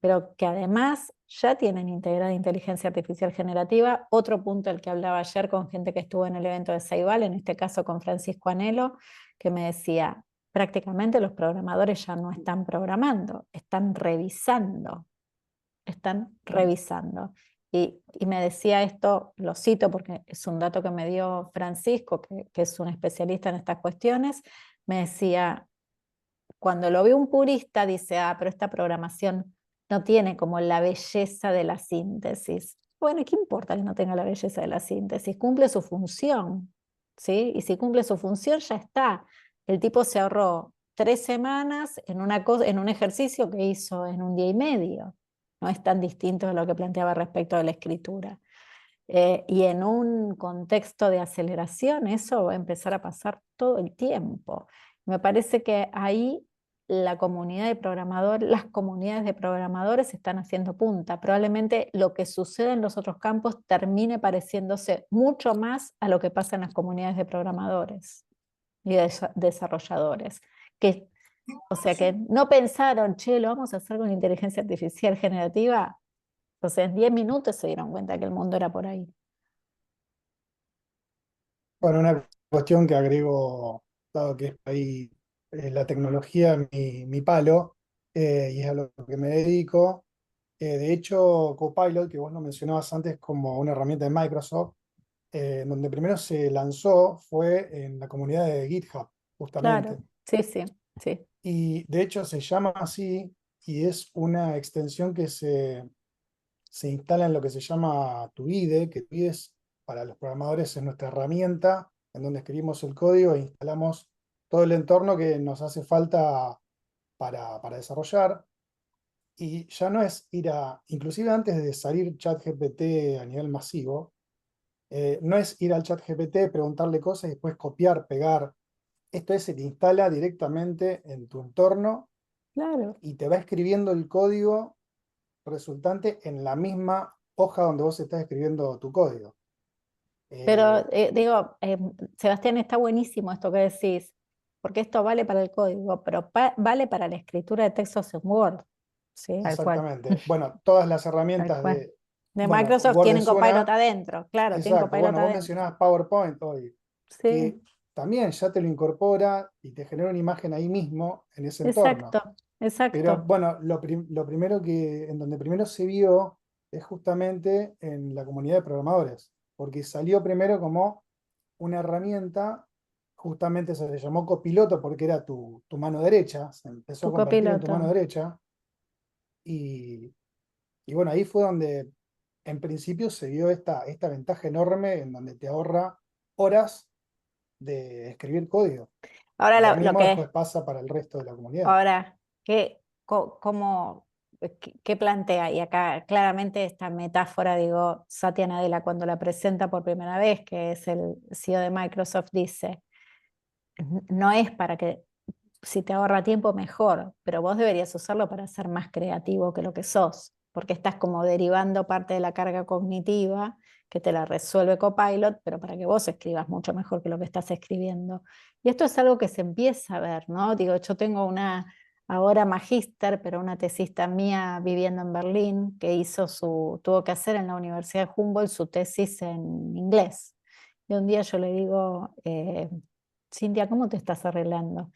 pero que además ya tienen integrada inteligencia artificial generativa. Otro punto del que hablaba ayer con gente que estuvo en el evento de Ceibal, en este caso con Francisco Anelo, que me decía, prácticamente los programadores ya no están programando, están revisando. Y me decía esto, lo cito porque es un dato que me dio Francisco, que es un especialista en estas cuestiones, me decía, cuando lo ve un purista, dice, pero esta programación no tiene como la belleza de la síntesis. Bueno, ¿y qué importa que no tenga la belleza de la síntesis? Cumple su función, ¿sí? Y si cumple su función, ya está. El tipo se ahorró 3 semanas en un ejercicio que hizo en un día y medio. No es tan distinto de lo que planteaba respecto de la escritura. Y en un contexto de aceleración, eso va a empezar a pasar todo el tiempo. Me parece que ahí las comunidades de programadores están haciendo punta. Probablemente lo que sucede en los otros campos termine pareciéndose mucho más a lo que pasa en las comunidades de programadores y de desarrolladores. O sea que no pensaron, che, lo vamos a hacer con inteligencia artificial generativa. Entonces en 10 minutos se dieron cuenta que el mundo era por ahí. Bueno, una cuestión que agrego, dado que es ahí la tecnología mi palo, y es a lo que me dedico. De hecho, Copilot, que vos lo mencionabas antes como una herramienta de Microsoft, donde primero se lanzó fue en la comunidad de GitHub, justamente. Claro, sí, sí, sí. Y de hecho se llama así y es una extensión que se instala en lo que se llama TUIDE, que TUIDE es, para los programadores, es nuestra herramienta en donde escribimos el código e instalamos todo el entorno que nos hace falta para desarrollar. Y ya no es inclusive antes de salir ChatGPT a nivel masivo, no es ir al ChatGPT, preguntarle cosas y después copiar, pegar. Esto se te instala directamente en tu entorno Claro. y te va escribiendo el código resultante en la misma hoja donde vos estás escribiendo tu código. Pero digo, Sebastián, está buenísimo esto que decís, porque esto vale para el código, pero vale para la escritura de textos en Word, ¿sí? Tal cual, Exactamente. Bueno, todas las tal herramientas cual. De bueno, Microsoft Word tienen es Copilot una, adentro, claro, tienen exacto. Copilot Bueno, vos adentro. mencionabas PowerPoint hoy, que Sí, también ya te lo incorpora y te genera una imagen ahí mismo en ese entorno. exacto, Pero exacto. bueno, lo primero en donde primero se vio es justamente en la comunidad de programadores, porque salió primero como una herramienta, justamente se le llamó copiloto porque era tu mano derecha, se empezó Tu a convertir en tu mano copiloto. derecha, y, y bueno, ahí fue donde en principio se vio esta ventaja enorme en donde te ahorra horas de escribir código. Ahora Y lo lo mismo que después pasa para el resto de la comunidad. Ahora, ¿qué plantea? Y acá claramente esta metáfora, digo, Satya Nadella cuando la presenta por primera vez, que es el CEO de Microsoft, dice, no es para que si te ahorra tiempo mejor, pero vos deberías usarlo para ser más creativo que lo que sos, porque estás como derivando parte de la carga cognitiva que te la resuelve Copilot, pero para que vos escribas mucho mejor que lo que estás escribiendo. Y esto es algo que se empieza a ver, ¿no? Digo, yo tengo ahora magíster, pero una tesista mía viviendo en Berlín, que tuvo que hacer en la Universidad de Humboldt su tesis en inglés. Y un día yo le digo, Cintia, ¿cómo te estás arreglando?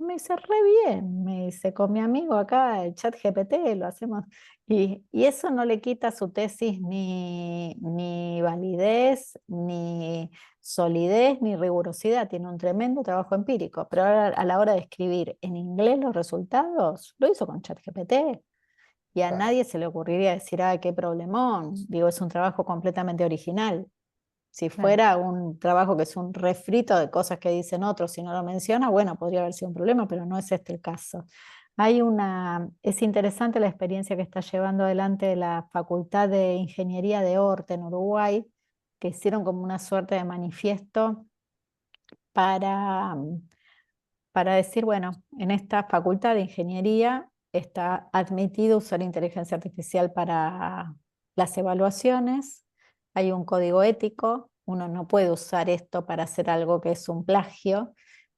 Me dice, re bien, me dice, con mi amigo acá, el chat GPT, lo hacemos. Y eso no le quita a su tesis ni validez, ni solidez, ni rigurosidad. Tiene un tremendo trabajo empírico, pero ahora a la hora de escribir en inglés los resultados, lo hizo con chat GPT. Y a Claro. nadie se le ocurriría decir, ah, qué problemón. Digo, es un trabajo completamente original. Si Claro. fuera un trabajo que es un refrito de cosas que dicen otros y no lo menciona, bueno, podría haber sido un problema, pero no es este el caso. Es interesante la experiencia que está llevando adelante la Facultad de Ingeniería de Orte en Uruguay, que hicieron como una suerte de manifiesto para, para decir, bueno, en esta Facultad de Ingeniería está admitido usar inteligencia artificial para las evaluaciones, hay un código ético, uno no puede usar esto para hacer algo que es un plagio,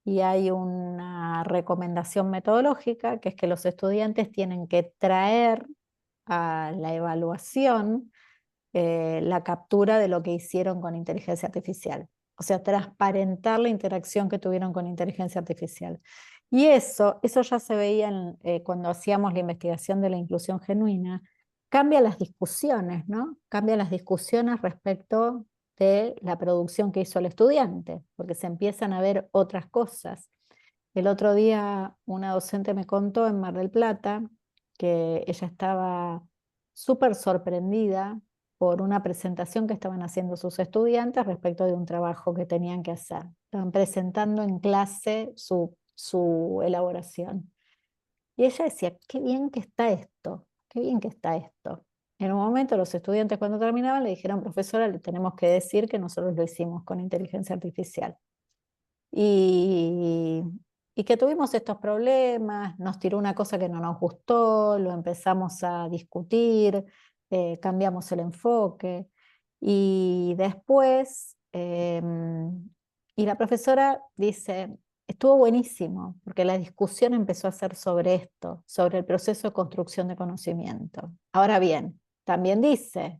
y hay una recomendación metodológica, que es que los estudiantes tienen que traer a la evaluación la captura de lo que hicieron con inteligencia artificial. O sea, transparentar la interacción que tuvieron con inteligencia artificial. Y eso ya se veía cuando hacíamos la investigación de la inclusión genuina. Cambia las discusiones, ¿no? Cambia las discusiones respecto de la producción que hizo el estudiante, porque se empiezan a ver otras cosas. El otro día una docente me contó en Mar del Plata que ella estaba súper sorprendida por una presentación que estaban haciendo sus estudiantes respecto de un trabajo que tenían que hacer. Estaban presentando en clase su elaboración. Y ella decía, qué bien que está esto, qué bien que está esto. En un momento los estudiantes cuando terminaban le dijeron, profesora, le tenemos que decir que nosotros lo hicimos con inteligencia artificial. Y, y que tuvimos estos problemas, nos tiró una cosa que no nos gustó, lo empezamos a discutir, cambiamos el enfoque y después, y la profesora dice, estuvo buenísimo, porque la discusión empezó a ser sobre esto, sobre el proceso de construcción de conocimiento. Ahora bien, también dice,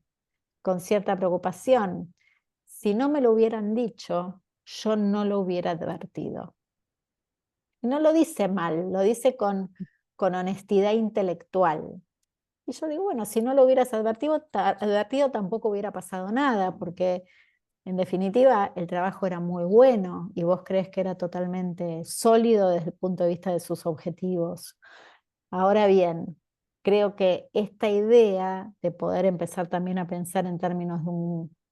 con cierta preocupación, si no me lo hubieran dicho, yo no lo hubiera advertido. No lo dice mal, lo dice con honestidad intelectual. Y yo digo, bueno, si no lo hubieras advertido tampoco hubiera pasado nada, porque en definitiva el trabajo era muy bueno y vos crees que era totalmente sólido desde el punto de vista de sus objetivos. Ahora bien, creo que esta idea de poder empezar también a pensar en términos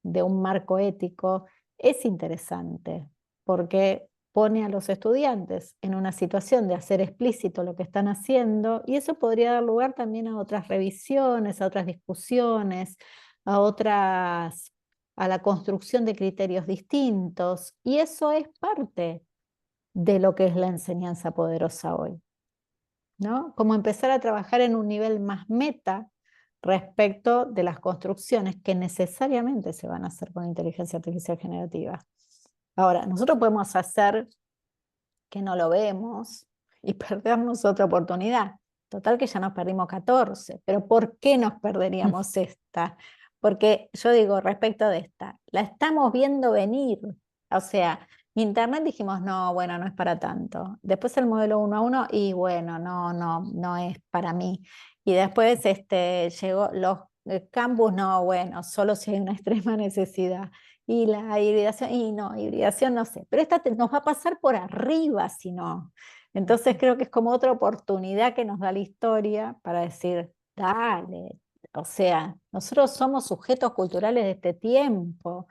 de un marco ético es interesante, porque pone a los estudiantes en una situación de hacer explícito lo que están haciendo, y eso podría dar lugar también a otras revisiones, a otras discusiones, a la construcción de criterios distintos, y eso es parte de lo que es la enseñanza poderosa hoy, ¿no? Como empezar a trabajar en un nivel más meta respecto de las construcciones que necesariamente se van a hacer con inteligencia artificial generativa. Ahora, nosotros podemos hacer que no lo vemos y perdernos otra oportunidad. Total que ya nos perdimos 14, pero ¿por qué nos perderíamos esta? Porque yo digo, respecto de esta, la estamos viendo venir. O sea, Internet dijimos, no, bueno, no es para tanto. Después el modelo 1 a 1 y bueno, no es para mí. Y después llegó los campus, no, bueno, solo si hay una extrema necesidad. Y la hibridación, y no, hibridación no sé, pero esta nos va a pasar por arriba si no. Entonces creo que es como otra oportunidad que nos da la historia para decir, dale, o sea, nosotros somos sujetos culturales de este tiempo,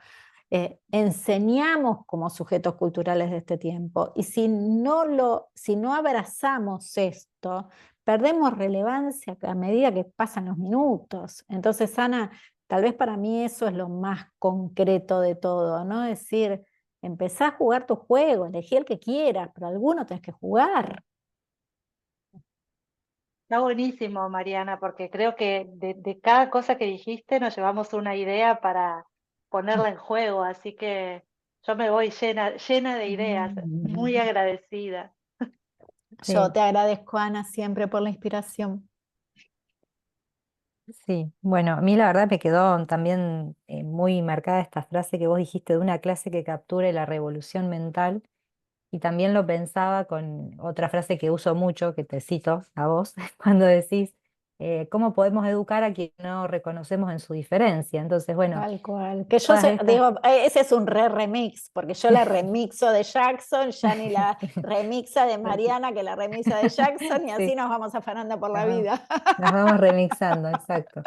enseñamos como sujetos culturales de este tiempo, y si no abrazamos esto, perdemos relevancia a medida que pasan los minutos. Entonces, Ana, tal vez para mí eso es lo más concreto de todo, ¿no? Es decir, empezá a jugar tu juego, elegí el que quieras, pero alguno tenés que jugar. Está buenísimo, Mariana, porque creo que de cada cosa que dijiste nos llevamos una idea para ponerla en juego, así que yo me voy llena de ideas, muy agradecida. Sí. Yo te agradezco, Ana, siempre por la inspiración. Sí, bueno, a mí la verdad me quedó también muy marcada esta frase que vos dijiste de una clase que capture la revolución mental. y también lo pensaba con otra frase que uso mucho, que te cito a vos, cuando decís, ¿cómo podemos educar a quien no reconocemos en su diferencia? Entonces, bueno, Tal cual. Que yo todas estas... digo, ese es un remix, porque yo la remixo de Jackson, Yani la remixa de Mariana, que la remixa de Jackson, y así Sí, nos vamos afanando por la nos vamos, vida. nos vamos remixando, exacto.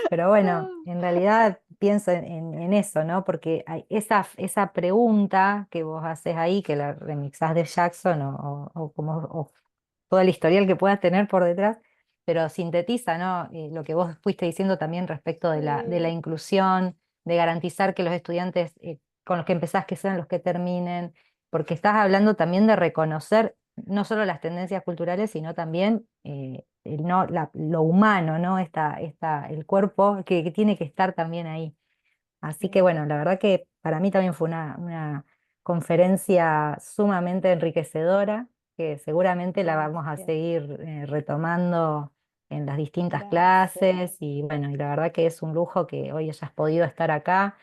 Pero bueno, en realidad pienso en eso, ¿no? Porque hay esa pregunta que vos haces ahí, que la remixás de Jackson o todo el historial que puedas tener por detrás, pero sintetiza, ¿no? Lo que vos fuiste diciendo también respecto de la inclusión, de garantizar que los estudiantes con los que empezás que sean los que terminen, porque estás hablando también de reconocer no solo las tendencias culturales, sino también lo humano, ¿no? El cuerpo que tiene que estar también ahí. Así que bueno, la verdad que para mí también fue una conferencia sumamente enriquecedora, que seguramente la vamos a Gracias, seguir retomando en las distintas gracias. clases y bueno, y la verdad que es un lujo que hoy hayas podido estar acá,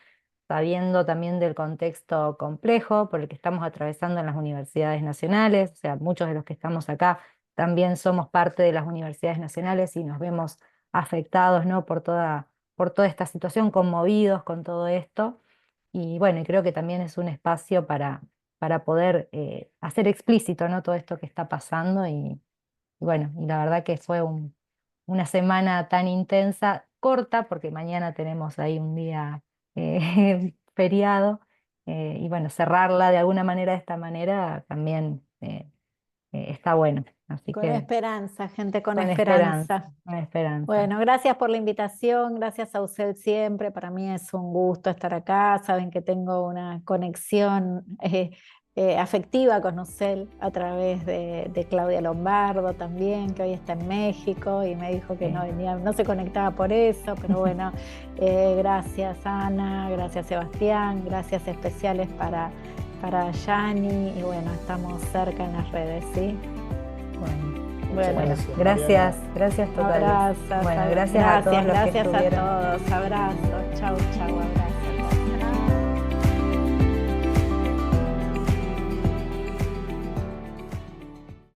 sabiendo también del contexto complejo por el que estamos atravesando en las universidades nacionales, o sea, muchos de los que estamos acá también somos parte de las universidades nacionales y nos vemos afectados, ¿no? por toda esta situación, conmovidos con todo esto. Y bueno, y creo que también es un espacio para poder hacer explícito, ¿no? Todo esto que está pasando. Y bueno, y la verdad que fue una semana tan intensa, corta, porque mañana tenemos ahí un día feriado. Y bueno, cerrarla de alguna manera de esta manera también está bueno. Así Con que esperanza, gente, con con esperanza, esperanza. con esperanza. Bueno, gracias por la invitación, gracias a usted siempre. Para mí es un gusto estar acá. Saben que tengo una conexión afectiva con usted a través de Claudia Lombardo también, que hoy está en México y me dijo que Sí. no venía, no se conectaba por eso, pero bueno, gracias Ana, gracias Sebastián, gracias especiales para Yani y bueno, estamos cerca en las redes, ¿sí? Muchas Bueno, Gracias, Mariana. gracias totales. abrazos. Bueno, gracias a todos los que Gracias a estuvieron. todos. Abrazos. Chau, chau, abrazos.